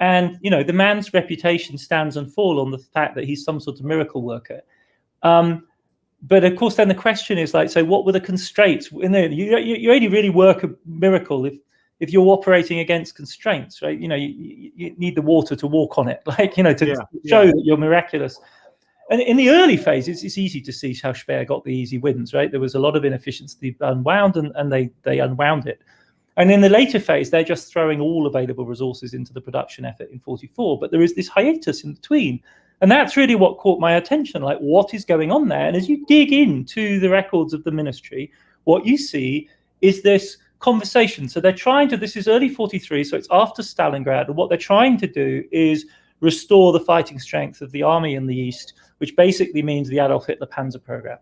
And, the man's reputation stands and falls on the fact that he's some sort of miracle worker. But of course, then the question is like, so what were the constraints? You only really work a miracle if you're operating against constraints, right? You need the water to walk on it, to show that you're miraculous. And in the early phases, it's easy to see how Speer got the easy wins, right? There was a lot of inefficiency unwound, and they unwound it. And in the later phase, they're just throwing all available resources into the production effort in 44. But there is this hiatus in between. And that's really what caught my attention, like what is going on there? And as you dig into the records of the ministry, what you see is this conversation. So they're trying to, this is early 43, so it's after Stalingrad. And what they're trying to do is restore the fighting strength of the army in the East, which basically means the Adolf Hitler Panzer program.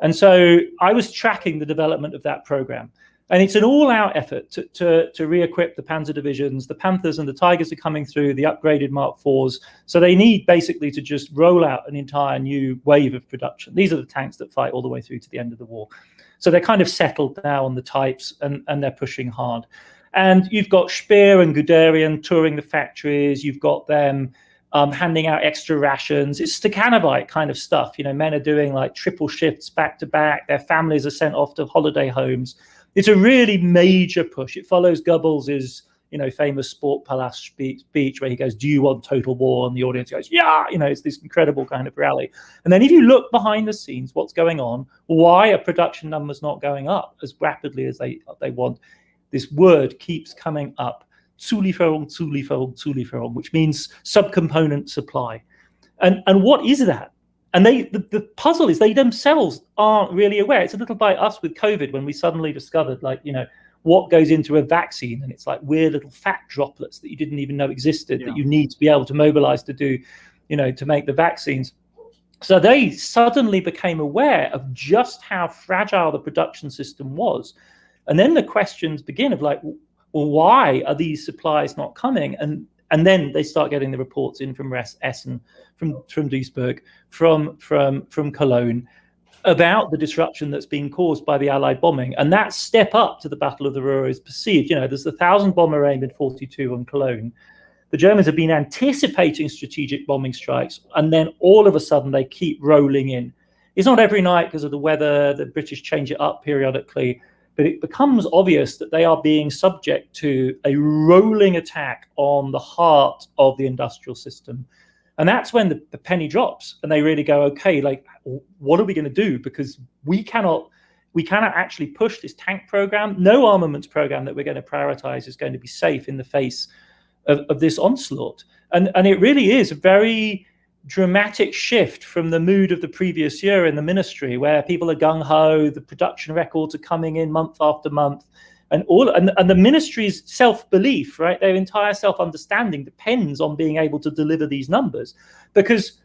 And so I was tracking the development of that program. And it's an all-out effort to re-equip the Panzer divisions. The Panthers and the Tigers are coming through, the upgraded Mark IVs. So they need basically to just roll out an entire new wave of production. These are the tanks that fight all the way through to the end of the war. So they're kind of settled now on the types, and they're pushing hard. And you've got Speer and Guderian touring the factories. You've got them handing out extra rations. It's Stakhanovite kind of stuff. Men are doing like triple shifts back to back. Their families are sent off to holiday homes. It's a really major push. It follows Goebbels' famous Sport Palace speech where he goes, "Do you want total war?" And the audience goes, "Yeah." It's this incredible kind of rally. And then if you look behind the scenes, what's going on? Why are production numbers not going up as rapidly as they want? This word keeps coming up, Zulieferung, Zulieferung, Zulieferung, which means subcomponent supply. And what is that? And the puzzle is they themselves aren't really aware. It's a little like us with COVID when we suddenly discovered, what goes into a vaccine. And it's like weird little fat droplets that you didn't even know existed that you need to be able to mobilize to do, to make the vaccines. So they suddenly became aware of just how fragile the production system was. And then the questions begin of like, well, why are these supplies not coming? And then they start getting the reports in from Essen, from Duisburg, from Cologne, about the disruption that's being caused by the Allied bombing. And that step up to the Battle of the Ruhr is perceived. There's the 1,000 bomber aim in 42 on Cologne. The Germans have been anticipating strategic bombing strikes, and then all of a sudden they keep rolling in. It's not every night because of the weather. The British change it up periodically. But it becomes obvious that they are being subject to a rolling attack on the heart of the industrial system. And that's when the penny drops and they really go, okay, like, what are we going to do? Because we cannot actually push this tank program. No armaments program that we're going to prioritize is going to be safe in the face of this onslaught. And it really is a very dramatic shift from the mood of the previous year in the ministry, where people are gung-ho, the production records are coming in month after month, and the ministry's self-belief, right, their entire self-understanding depends on being able to deliver these numbers. Because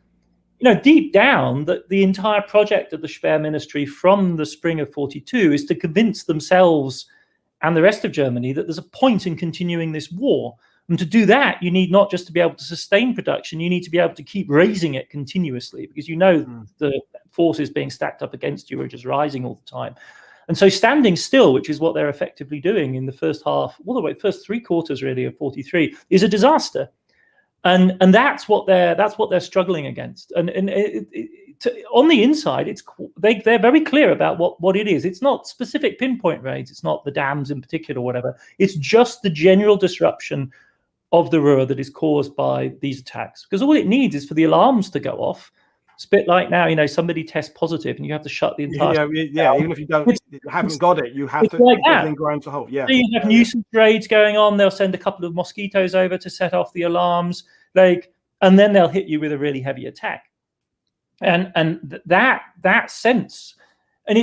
deep down, the entire project of the Speer ministry from the spring of 42 is to convince themselves and the rest of Germany that there's a point in continuing this war. And to do that, you need not just to be able to sustain production, you need to be able to keep raising it continuously, because the forces being stacked up against you are just rising all the time. And so standing still, which is what they're effectively doing in the first half, all the way, first 3 quarters really of 43, is a disaster. And that's what they're struggling against. And on the inside, they're very clear about what it is. It's not specific pinpoint raids. It's not the dams in particular or whatever. It's just the general disruption of the Ruhr that is caused by these attacks. Because all it needs is for the alarms to go off. It's a bit like now, somebody tests positive and you have to shut the entire... Yeah, even if you haven't got it, you have to like that. grind to halt. Yeah. So you have nuisance raids going on. They'll send a couple of mosquitoes over to set off the alarms, and then they'll hit you with a really heavy attack. And that sense, and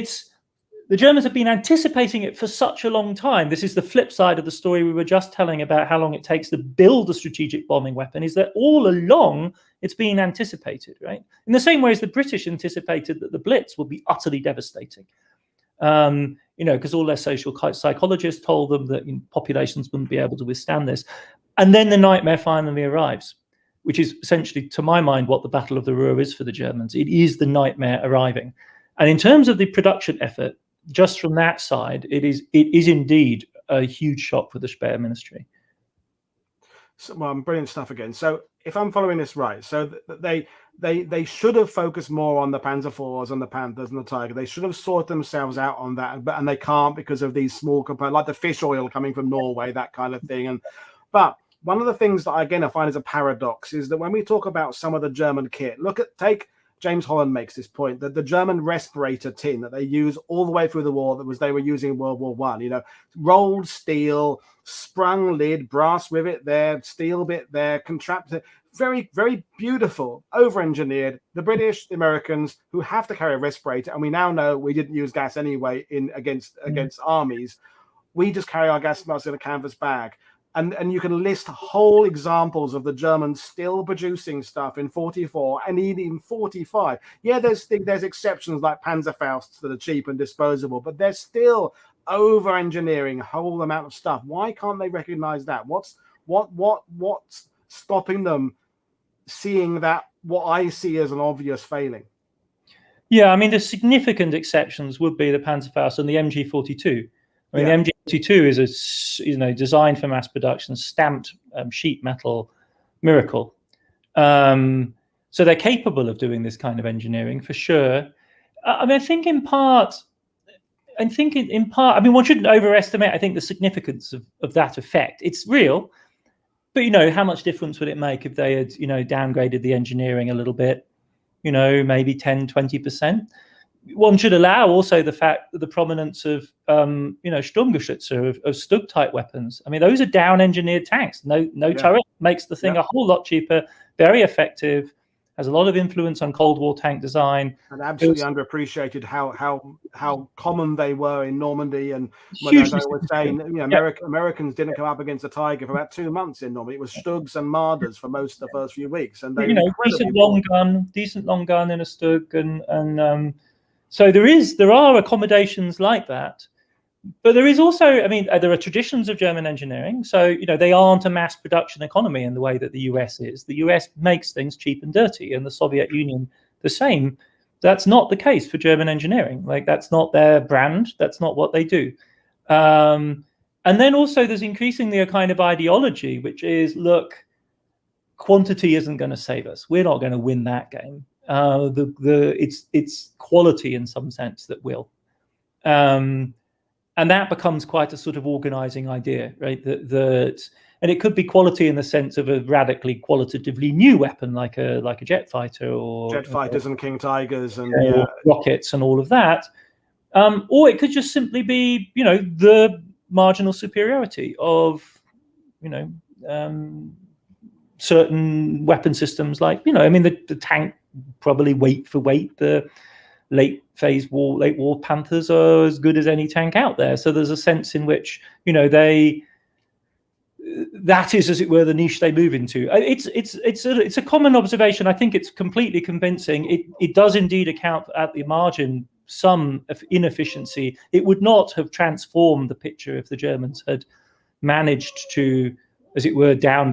the Germans have been anticipating it for such a long time. This is the flip side of the story we were just telling about how long it takes to build a strategic bombing weapon, is that all along it's been anticipated, right? In the same way as the British anticipated that the Blitz would be utterly devastating. Because all their social psychologists told them that populations wouldn't be able to withstand this. And then the nightmare finally arrives, which is essentially, to my mind, what the Battle of the Ruhr is for the Germans. It is the nightmare arriving. And in terms of the production effort, just from that side, it is indeed a huge shock for the Speer ministry. brilliant stuff again. So if I'm following this right, so they should have focused more on the Panzer IVs and the Panthers and the Tiger. They should have sorted themselves out on that, and they can't because of these small components, like the fish oil coming from Norway, that kind of thing. But one of the things that I find is a paradox is that when we talk about some of the German kit, take James Holland makes this point that the German respirator tin that they use all the way through the war, they were using in World War I, rolled steel, sprung lid, brass rivet there, steel bit there, contrapted, very, very beautiful, over-engineered. The British, the Americans, who have to carry a respirator, and we now know we didn't use gas anyway against armies. We just carry our gas masks in a canvas bag. And you can list whole examples of the Germans still producing stuff in 44 and even in 45. Yeah, there's exceptions like Panzerfausts that are cheap and disposable, but they're still over-engineering a whole amount of stuff. Why can't they recognize that? What's stopping them seeing that, what I see as an obvious failing? Yeah, I mean, the significant exceptions would be the Panzerfaust and the MG42. I mean, the MG42 is designed for mass production, stamped sheet metal miracle. So they're capable of doing this kind of engineering for sure. I mean, I think in part, I mean, one shouldn't overestimate, I think, the significance of that effect. It's real, but, how much difference would it make if they had, downgraded the engineering a little bit, maybe 10, 20%? One should allow also the fact that the prominence of, Sturmgeschütze, of Stug-type weapons. I mean, those are down-engineered tanks. No turret makes the thing a whole lot cheaper, very effective, has a lot of influence on Cold War tank design. And absolutely underappreciated how common they were in Normandy. And when I was saying, Americans didn't come up against a Tiger for about 2 months in Normandy. It was Stugs and Marders for most of the first few weeks. And they decent long gun in a Stug, and so there are accommodations like that, but there is also, I mean, there are traditions of German engineering. So, they aren't a mass production economy in the way that the US is. The US makes things cheap and dirty, and the Soviet Union the same. That's not the case for German engineering. Like, that's not their brand. That's not what they do. And then also there's increasingly a kind of ideology, which is, look, quantity isn't going to save us. We're not going to win that game. It's quality in some sense that will, and that becomes quite a sort of organizing idea, right? And it could be quality in the sense of a radically qualitatively new weapon, like a jet fighter, or jet fighters and King Tigers and rockets and all of that, or it could just simply be, the marginal superiority of, certain weapon systems, like, I mean, the tank. Probably weight for weight, the late war Panthers are as good as any tank out there. So there's a sense in which that is, as it were, the niche they move into. It's a common observation. I think it's completely convincing. It does indeed account for, at the margin, some inefficiency. It would not have transformed the picture if the Germans had managed to, as it were, down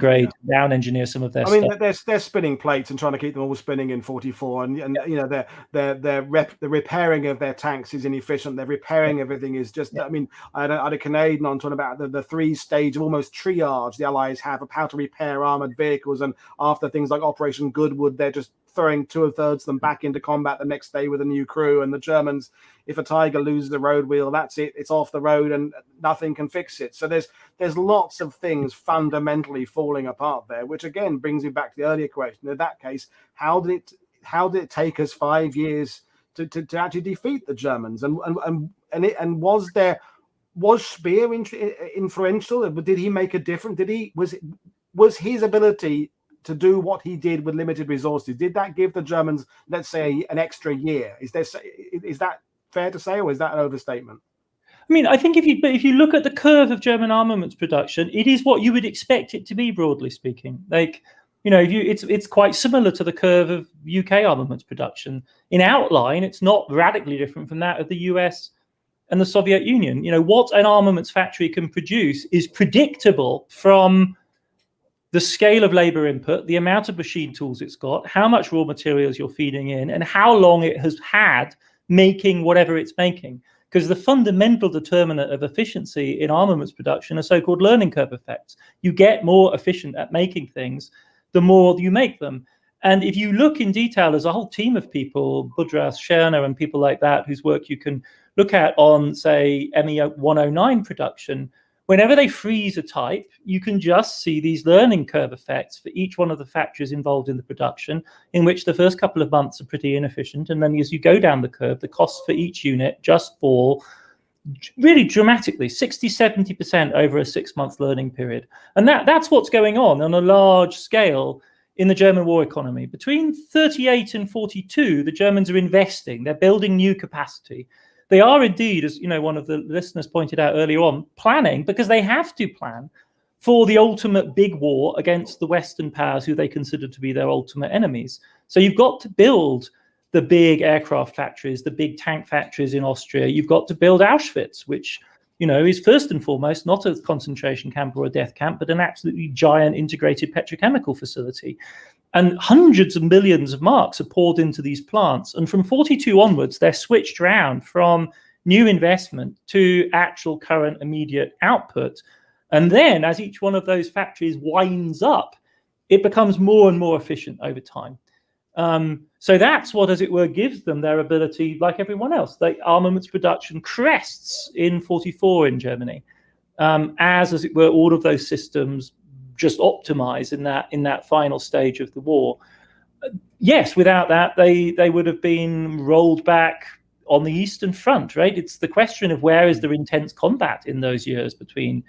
engineer some of their stuff. I mean, they're spinning plates and trying to keep them all spinning in 44, and the repairing of their tanks is inefficient. Their repairing everything is just. I mean, I had a Canadian on talking about the 3-stage almost triage the Allies have of how to repair armored vehicles, and after things like Operation Goodwood, they're just throwing 2/3 of them back into combat the next day with a new crew. And the Germans, if a Tiger loses a road wheel, that's it. It's off the road and nothing can fix it. So there's lots of things fundamentally falling apart there, which again brings me back to the earlier question. In that case, how did it take us 5 years to actually defeat the Germans? And was Speer influential? Did he make a difference? Was his ability to do what he did with limited resources, did that give the Germans, let's say, an extra year? Is that fair to say, or is that an overstatement? I mean, I think if you look at the curve of German armaments production, it is what you would expect it to be, broadly speaking. Like, it's quite similar to the curve of UK armaments production. In outline, it's not radically different from that of the US and the Soviet Union. What an armaments factory can produce is predictable from the scale of labor input, the amount of machine tools it's got, how much raw materials you're feeding in, and how long it has had making whatever it's making. because the fundamental determinant of efficiency in armaments production are so-called learning curve effects. You get more efficient at making things the more you make them. And if you look in detail, there's a whole team of people, Budras, Scherner, and people like that, whose work you can look at on, say, ME 109 production. Whenever they freeze a type, you can just see these learning curve effects for each one of the factories involved in the production, in which the first couple of months are pretty inefficient. And then as you go down the curve, the costs for each unit just fall really dramatically, 60, 70% over a 6-month learning period. And that's what's going on a large scale in the German war economy. Between 38 and 42, the Germans are investing. They're building new capacity. They are indeed, as you know, one of the listeners pointed out earlier on, planning, because they have to plan for the ultimate big war against the Western powers who they consider to be their ultimate enemies. So you've got to build the big aircraft factories, the big tank factories in Austria. You've got to build Auschwitz, which, you know, is first and foremost not a concentration camp or a death camp, but an absolutely giant integrated petrochemical facility. And hundreds of millions of marks are poured into these plants. And from 42 onwards, they're switched around from new investment to actual current immediate output. And then as each one of those factories winds up, it becomes more and more efficient over time. So that's what, as it were, gives them their ability, like everyone else. The armaments production crests in 44 in Germany, as it were, all of those systems just optimize in that final stage of the war. Yes, without that, they would have been rolled back on the Eastern Front, right? It's the question of where is there intense combat in those years between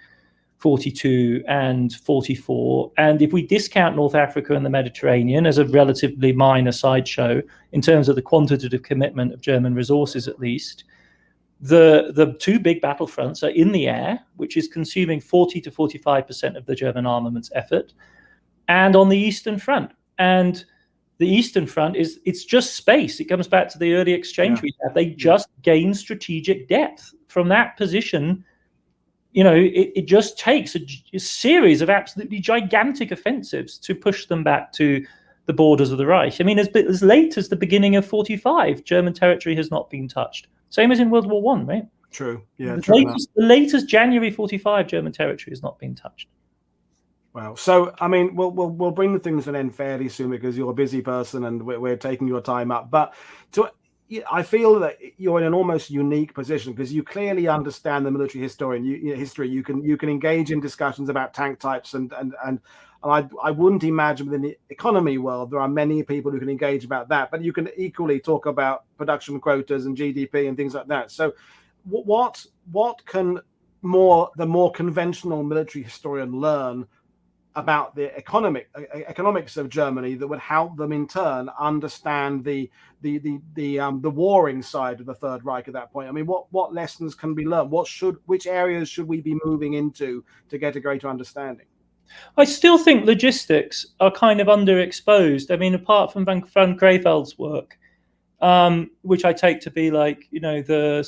42 and 44. And if we discount North Africa and the Mediterranean as a relatively minor sideshow in terms of the quantitative commitment of German resources, at least, the two big battlefronts are in the air, which is consuming 40 to 45% of the German armaments effort, and on the Eastern Front. And the Eastern Front it's just space. It comes back to the early exchange we had. They just gain strategic depth from that position. You know, it just takes a series of absolutely gigantic offensives to push them back to the borders of the Reich. I mean, as late as the beginning of 45, German territory has not been touched. Same as in World War I, right? True. Yeah. The latest January 45 German territory has not been touched. Wow. So, I mean, we'll bring the things to an end fairly soon because you're a busy person and we're taking your time up. But I feel that you're in an almost unique position because you clearly understand the military history. You can engage in discussions about tank types and I wouldn't imagine within the economy world there are many people who can engage about that, but you can equally talk about production quotas and GDP and things like that. So what can the more conventional military historian learn about the economics of Germany that would help them in turn understand the warring side of the Third Reich at that point? I mean, what lessons can be learned? Which areas should we be moving into to get a greater understanding? I still think logistics are kind of underexposed. I mean, apart from Van Creveld's work, which I take to be like, you know, the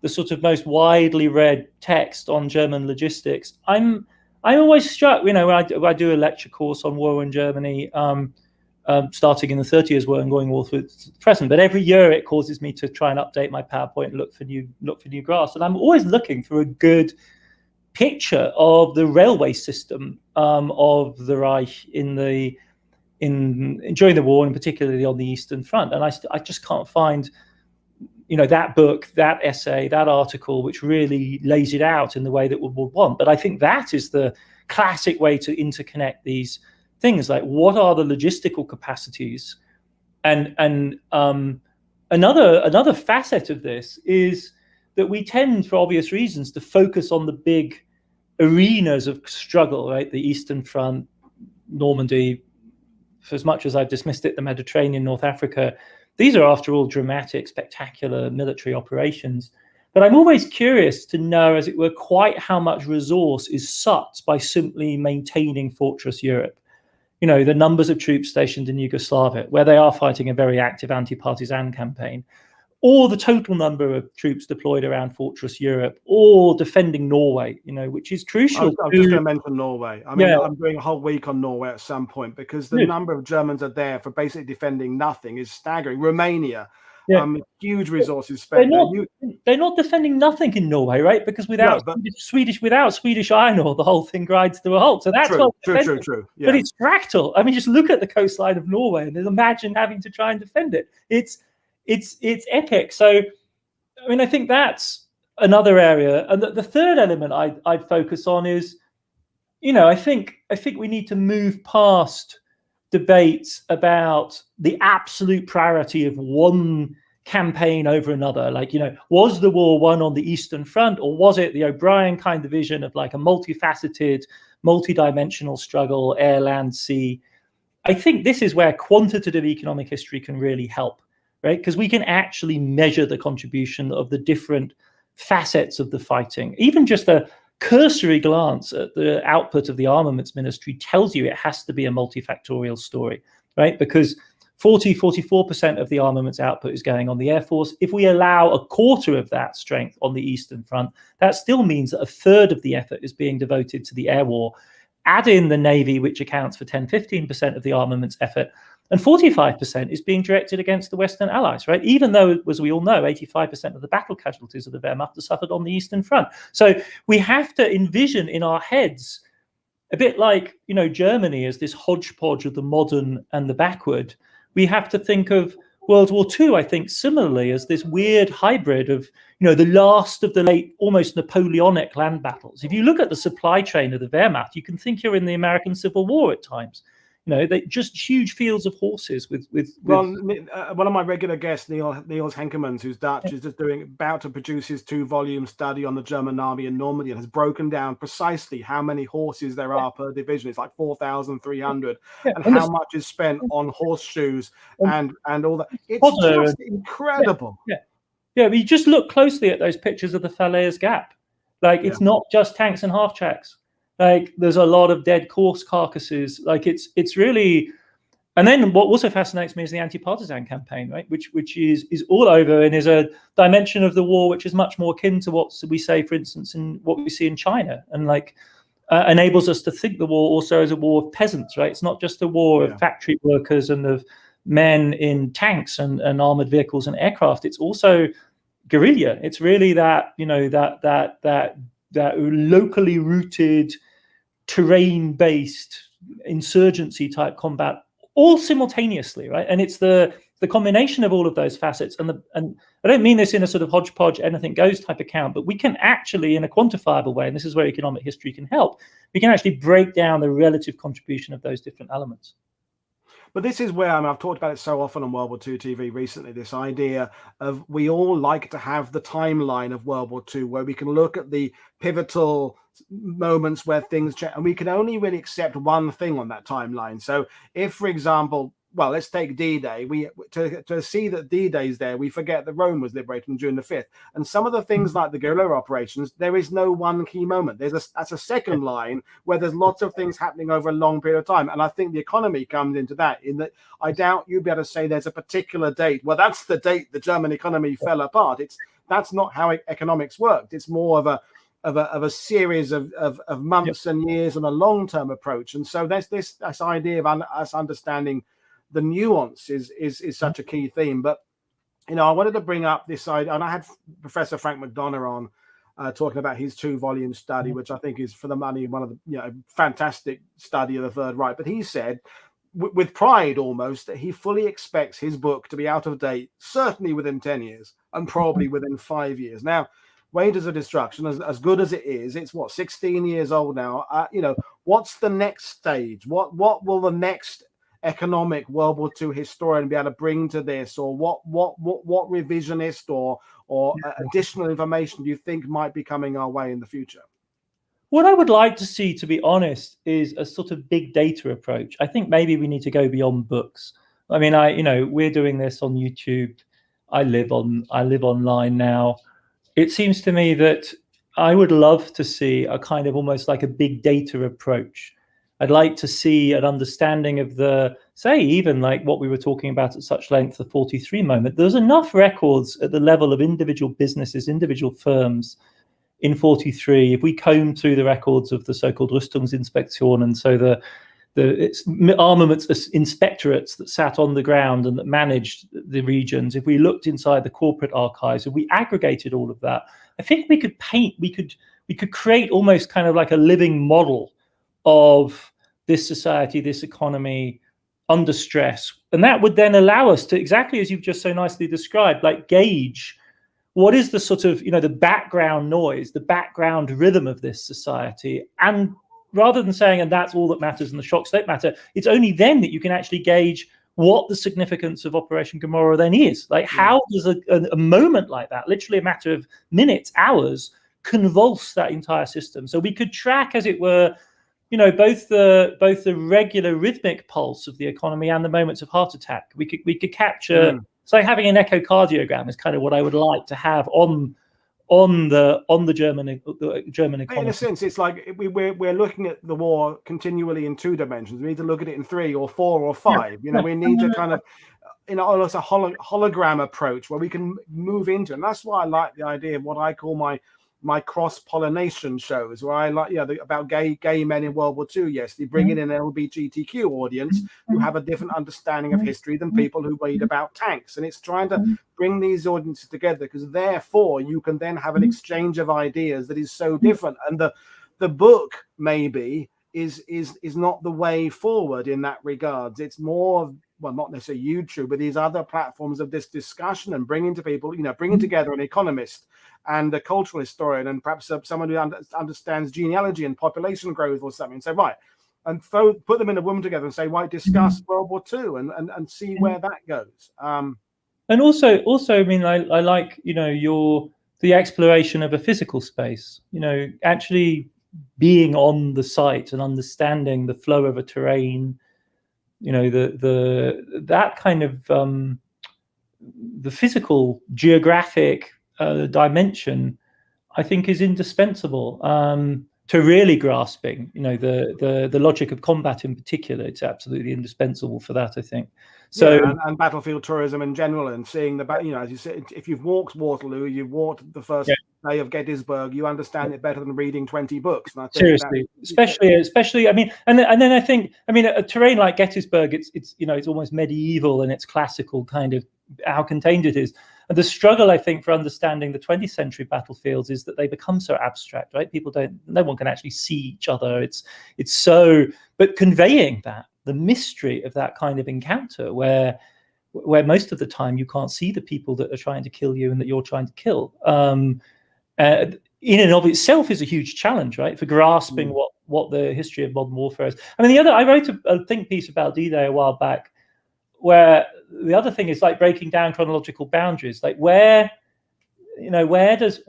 sort of most widely read text on German logistics, I'm always struck, you know, when I do a lecture course on war in Germany, starting in the 30 Years' War and going all through the present. But every year it causes me to try and update my PowerPoint and look for new graphs. And I'm always looking for a good picture of the railway system of the Reich during the war, and particularly on the Eastern Front. And I just can't find, you know, that book, that essay, that article, which really lays it out in the way that we would want. But I think that is the classic way to interconnect these things. Like, what are the logistical capacities? And another facet of this is that we tend, for obvious reasons, to focus on the big arenas of struggle, right? The Eastern Front, Normandy, for as much as I've dismissed it, the Mediterranean, North Africa. These are, after all, dramatic, spectacular military operations. But I'm always curious to know, as it were, quite how much resource is sucked by simply maintaining Fortress Europe. You know, the numbers of troops stationed in Yugoslavia, where they are fighting a very active anti-partisan campaign, or the total number of troops deployed around Fortress Europe, or defending Norway, you know, which is crucial. I'm just going to mention Norway. I mean, I'm doing a whole week on Norway at some point because the number of Germans are there for basically defending nothing is staggering. Romania, huge resources spent. They're not defending nothing in Norway, right? Because without Swedish iron ore, the whole thing grinds to a halt. So that's true. Yeah. But it's fractal. I mean, just look at the coastline of Norway and imagine having to try and defend it. It's epic. So, I mean, I think that's another area. And the third element I'd focus on is, I think we need to move past debates about the absolute priority of one campaign over another. Like, was the war won on the Eastern Front, or was it the O'Brien kind of vision of like a multifaceted, multidimensional struggle, air, land, sea? I think this is where quantitative economic history can really help, right? Because we can actually measure the contribution of the different facets of the fighting. Even just a cursory glance at the output of the armaments ministry tells you it has to be a multifactorial story, right? Because 44% of the armaments output is going on the Air Force. If we allow a quarter of that strength on the Eastern Front, that still means that a third of the effort is being devoted to the air war. Add in the Navy, which accounts for 10-15% of the armaments effort, and 45% is being directed against the Western Allies, right? Even though, as we all know, 85% of the battle casualties of the Wehrmacht are suffered on the Eastern Front. So we have to envision in our heads, a bit like, Germany as this hodgepodge of the modern and the backward. We have to think of World War II, I think, similarly, as this weird hybrid of, the last of the late, almost Napoleonic land battles. If you look at the supply chain of the Wehrmacht, you can think you're in the American Civil War at times. They just huge fields of horses with. Well, one of my regular guests, Niels Henkemans, who's Dutch, is just about to produce his 2-volume study on the German army in Normandy, and has broken down precisely how many horses there are per division. It's like 4,300, and how much is spent on horseshoes and all that. It's just incredible. Yeah. But you just look closely at those pictures of the Falaise Gap. Like, it's not just tanks and half tracks. Like, there's a lot of dead corpse carcasses. Like, it's really. And then what also fascinates me is the Anti-Partisan Campaign, right? Which is all over and is a dimension of the war which is much more akin to what we say, for instance, in what we see in China, and enables us to think the war also as a war of peasants, right? It's not just a war of factory workers and of men in tanks and armored vehicles and aircraft. It's also guerrilla. It's really that locally rooted, terrain-based insurgency type combat, all simultaneously, right? And it's the combination of all of those facets. And I don't mean this in a sort of hodgepodge, anything goes type account, but we can actually, in a quantifiable way, and this is where economic history can help, we can actually break down the relative contribution of those different elements. But this is where, I've talked about it so often on World War II TV recently, this idea of we all like to have the timeline of World War II, where we can look at the pivotal moments where things change, and we can only really accept one thing on that timeline. So if, for example, well, let's take D-Day. To see that D-Day is there, we forget that Rome was liberated on June the 5th. And some of the things like the guerrilla operations, there is no one key moment. That's a second line where there's lots of things happening over a long period of time. And I think the economy comes into that, in that I doubt you'd be able to say there's a particular date. Well, that's the date the German economy fell apart. That's not how economics worked. It's more of a series of months and years and a long-term approach. And so there's this idea of us understanding the nuance is such a key theme. But I wanted to bring up this idea, and I had Professor Frank McDonough on talking about his 2-volume study, which I think is for the money one of the fantastic study of the Third Reich. But he said, with pride almost, that he fully expects his book to be out of date, certainly within 10 years and probably within 5 years. Now, Wages of Destruction, as good as it is, it's 16 years old now. What's the next stage? What will the next economic World War II historian be able to bring to this, or what revisionist or additional information do you think might be coming our way in the future? What I would like to see, to be honest, is a sort of big data approach. I think maybe we need to go beyond books. I mean, we're doing this on YouTube. I live online now. It seems to me that I would love to see a kind of almost like a big data approach. I'd like to see an understanding of even like what we were talking about at such length, the 43 moment. There's enough records at the level of individual businesses, individual firms in 43. If we comb through the records of the so-called Rüstungsinspektion, and so the armaments inspectorates that sat on the ground and that managed the regions, if we looked inside the corporate archives, if we aggregated all of that, I think we could create almost kind of like a living model of this society, this economy under stress. And that would then allow us to, exactly as you've just so nicely described, like gauge what is the sort of, the background noise, the background rhythm of this society. And rather than saying, and that's all that matters and the shocks don't matter, it's only then that you can actually gauge what the significance of Operation Gomorrah then is. Like, how does a moment like that, literally a matter of minutes, hours, convulse that entire system? So we could track, as it were, both the regular rhythmic pulse of the economy and the moments of heart attack. We could capture. It's like having an echocardiogram is kind of what I would like to have on the German economy. In a sense, it's like we're looking at the war continually in 2 dimensions. We need to look at it in 3 or 4 or 5. We need to kind of, almost a hologram approach where we can move into. And that's why I like the idea of what I call my cross-pollination shows, where I like, about gay men in World War II. Yes, they bring in an LGBTQ audience who have a different understanding of history than people who read about tanks. And it's trying to bring these audiences together, because therefore you can then have an exchange of ideas that is so different. And the book maybe is not the way forward in that regards. It's more, well, not necessarily YouTube, but these other platforms of this discussion, and bringing to people, bringing together an economist and a cultural historian, and perhaps someone who understands genealogy and population growth or something, and say, right, and put them in a room together and say, right, discuss World War II and see where that goes. And also, I mean, I like, the exploration of a physical space, actually being on the site and understanding the flow of a terrain, that kind of the physical geographic dimension, I think, is indispensable to really grasping, the logic of combat in particular. It's absolutely indispensable for that, I think. So and battlefield tourism in general, and seeing as you said, if you've walked Waterloo, you've walked the first day of Gettysburg, you understand it better than reading 20 books. And I think seriously, especially, I mean, and then I think, a terrain like Gettysburg, it's almost medieval in its classical kind of how contained it is. And the struggle, I think, for understanding the 20th century battlefields is that they become so abstract, right? No one can actually see each other. It's so, but conveying that, the mystery of that kind of encounter where most of the time you can't see the people that are trying to kill you and that you're trying to kill, in and of itself is a huge challenge, right? For grasping what the history of modern warfare is. I wrote a think piece about D-Day a while back, where the other thing is like breaking down chronological boundaries, like where does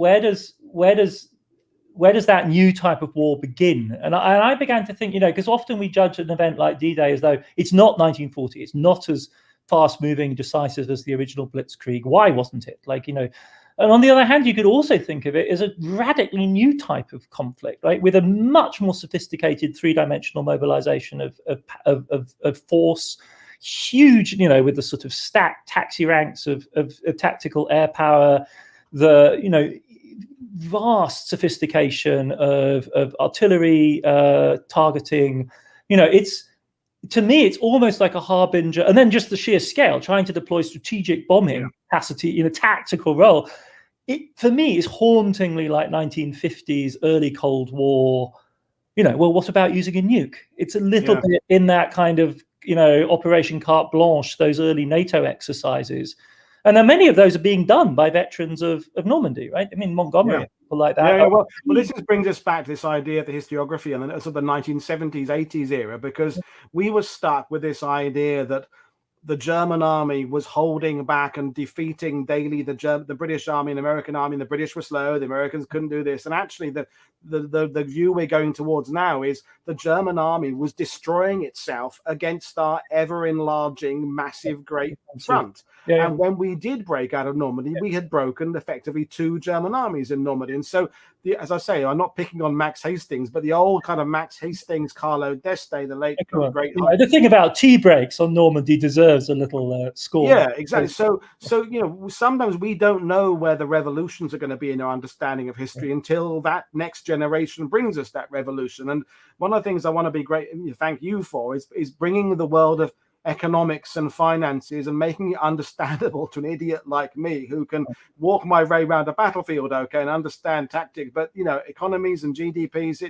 that new type of war begin? And I began to think, because often we judge an event like D-Day as though it's not 1940, it's not as fast-moving, decisive as the original Blitzkrieg. Why wasn't it? And on the other hand, you could also think of it as a radically new type of conflict, right, with a much more sophisticated 3-dimensional mobilization of force. Huge, with the sort of stacked taxi ranks of tactical air power, the vast sophistication of artillery targeting. To me, it's almost like a harbinger, and then just the sheer scale, trying to deploy strategic bombing capacity in a tactical role. It, for me, is hauntingly like 1950s, early Cold War. Well, what about using a nuke? It's a little bit in that kind of, Operation Carte Blanche, those early NATO exercises. And then many of those are being done by veterans of Normandy, right? Montgomery, people like that. Well, this brings us back to this idea of the historiography and sort of the 1970s, 80s era, because we were stuck with this idea that the German army was holding back and defeating daily the British army and American army, and the British were slow, the Americans couldn't do this. And actually the view we're going towards now is the German army was destroying itself against our ever enlarging massive great front. And when we did break out of Normandy, we had broken effectively 2 German armies in Normandy. And so, as I say, I'm not picking on Max Hastings, but the old kind of Max Hastings, Carlo d'Este, the late great. The thing about tea breaks on Normandy deserves deserves a little score. Yeah, exactly. So sometimes we don't know where the revolutions are going to be in our understanding of history until that next generation brings us that revolution. And one of the things I want to be thank you for is bringing the world of economics and finances and making it understandable to an idiot like me who can walk my way around a battlefield, okay, and understand tactics. But economies and GDPs,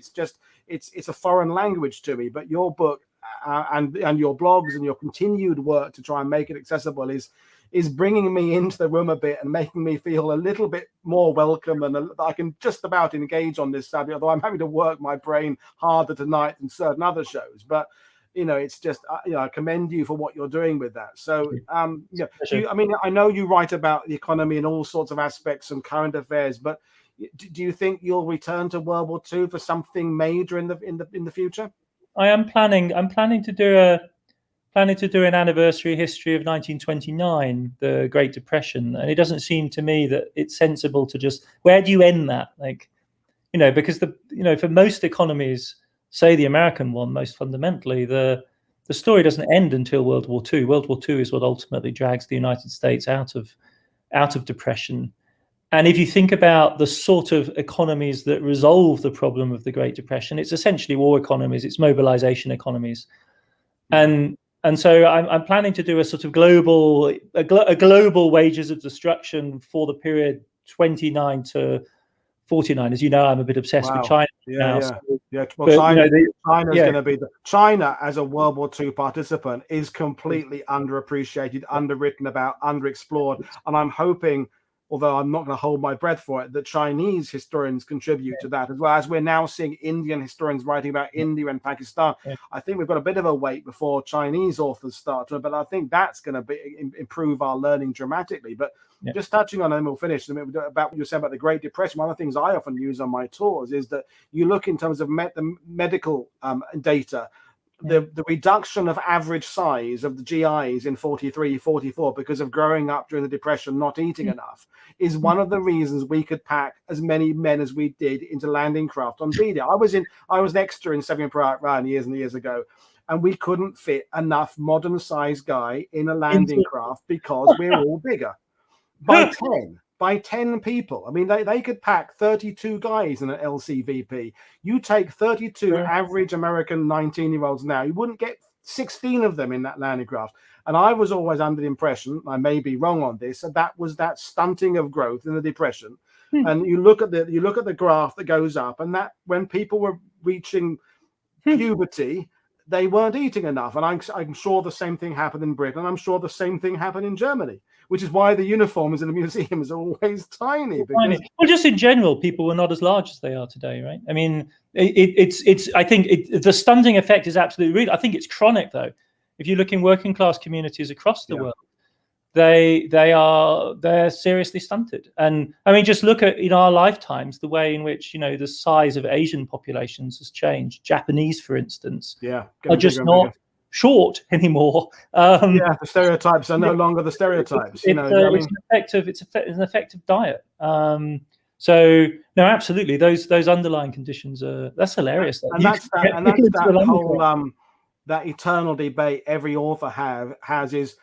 it's a foreign language to me. But your book and your blogs and your continued work to try and make it accessible is bringing me into the room a bit and making me feel a little bit more welcome, and I can just about engage on this subject, although I'm having to work my brain harder tonight than certain other shows. But it's just I commend you for what you're doing with that. So I know you write about the economy and all sorts of aspects and current affairs, but do you think you'll return to World War II for something major in the future? I am planning to do an anniversary history of 1929, the Great Depression, and it doesn't seem to me that it's sensible to just, where do you end that? Because for most economies, say the American one, most fundamentally, the story doesn't end until World War II. World War II is what ultimately drags the United States out of depression. And if you think about the sort of economies that resolve the problem of the Great Depression, it's essentially war economies, it's mobilization economies. And so I'm planning to do a sort of global wages of destruction for the period 29 to 49. As you know, I'm a bit obsessed with China now. Well, China's going to be China as a World War II participant is completely underappreciated, underwritten about, underexplored, and I'm hoping, although I'm not going to hold my breath for it, that Chinese historians contribute to that, as well as we're now seeing Indian historians writing about India and Pakistan. I think we've got a bit of a wait before Chinese authors start to, but I think that's going to improve our learning dramatically. But just touching on, and we'll finish about what you said about the Great Depression. One of the things I often use on my tours is that you look in terms of the medical data. The reduction of average size of the GIs in 43, 44 because of growing up during the Depression, not eating enough, is one of the reasons we could pack as many men as we did into landing craft on D-Day. I was an extra in Saving Private Ryan years and years ago, and we couldn't fit enough modern-sized guy in a landing craft because we're all bigger. By 10 people. I mean, they could pack 32 guys in an LCVP. You take 32 average American 19-year-olds now, you wouldn't get 16 of them in that landing craft. And I was always under the impression, I may be wrong on this, that was that stunting of growth in the Depression. And you look at the graph that goes up, and that when people were reaching puberty, they weren't eating enough. And I'm sure the same thing happened in Britain. I'm sure the same thing happened in Germany, which is why the uniforms in the museums are always tiny. Well, just in general, people were not as large as they are today, right? I mean, I think the stunting effect is absolutely real. I think it's chronic, though. If you look in working class communities across the world, they're seriously stunted. And I mean, just look at our lifetimes, the way in which the size of Asian populations has changed. Japanese, for instance, are just not short anymore. The stereotypes are no longer the stereotypes. It's an effective diet. So no, absolutely, those underlying conditions that's hilarious. And that's that whole that eternal debate every author has is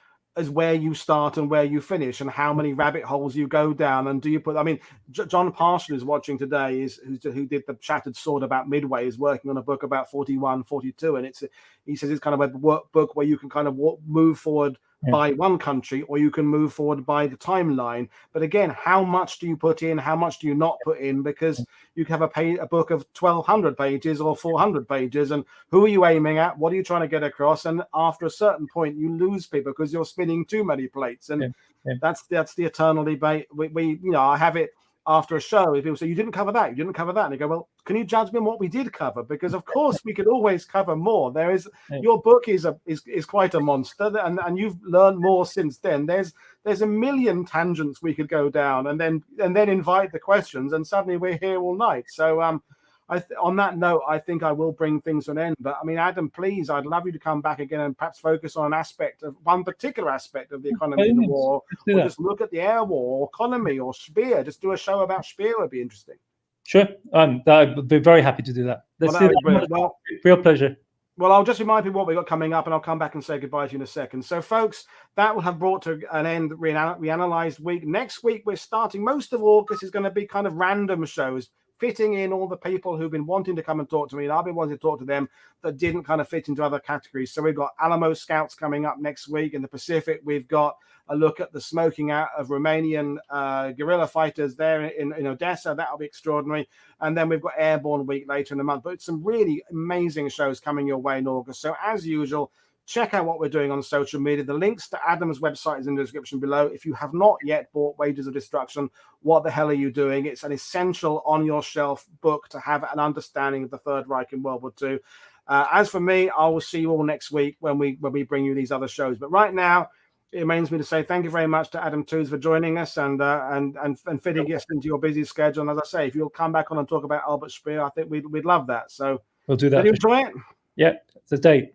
where you start and where you finish, and how many rabbit holes you go down, and do you put? I mean, John Parshall is watching today, who did the Shattered Sword about Midway, is working on a book about 41, 42, and he says it's kind of a book where you can kind of move forward by one country, or you can move forward by the timeline. But again, how much do you put in? How much do you not put in? Because you can have a book of 1,200 pages or 400 pages, and who are you aiming at? What are you trying to get across? And after a certain point, you lose people because you're spinning too many plates, and that's the eternal debate. We I have it after a show. People say, you didn't cover that, and they go, well, can you judge me on what we did cover? Because of course we could always cover more. There is your book is quite a monster, and you've learned more since then. There's a million tangents we could go down, and then invite the questions, and suddenly we're here all night. So on that note, I think I will bring things to an end. But I mean, Adam, please, I'd love you to come back again and perhaps focus on one particular aspect of the economy in the war, or just look at the air war, or economy, or Speer. Just do a show about Speer would be interesting. Sure, I'd be very happy to do that. Let's do that. Well, real pleasure. Well, I'll just remind people what we've got coming up, and I'll come back and say goodbye to you in a second. So, folks, that will have brought to an end Reanalysed week. Next week, we're starting. Most of August is going to be kind of random shows, fitting in all the people who've been wanting to come and talk to me, and I've been wanting to talk to them that didn't kind of fit into other categories. So we've got Alamo Scouts coming up next week. In the Pacific, we've got a look at the smoking out of Romanian guerrilla fighters there in Odessa. That'll be extraordinary. And then we've got Airborne Week later in the month. But it's some really amazing shows coming your way in August. So as usual, check out what we're doing on social media. The links to Adam's website is in the description below. If you have not yet bought Wages of Destruction, what the hell are you doing? It's an essential on-your-shelf book to have an understanding of the Third Reich in World War II. As for me, I will see you all next week when we bring you these other shows. But right now, it remains me to say thank you very much to Adam Tooze for joining us and fitting us into your busy schedule. And as I say, if you'll come back on and talk about Albert Speer, I think we'd love that. So we'll do that. Did you enjoy it? Yeah, it's a date.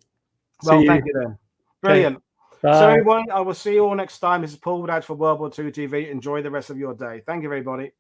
Well, thank you then. Brilliant. Okay. So everyone, I will see you all next time. This is Paul Woodadge for World War II TV. Enjoy the rest of your day. Thank you, everybody.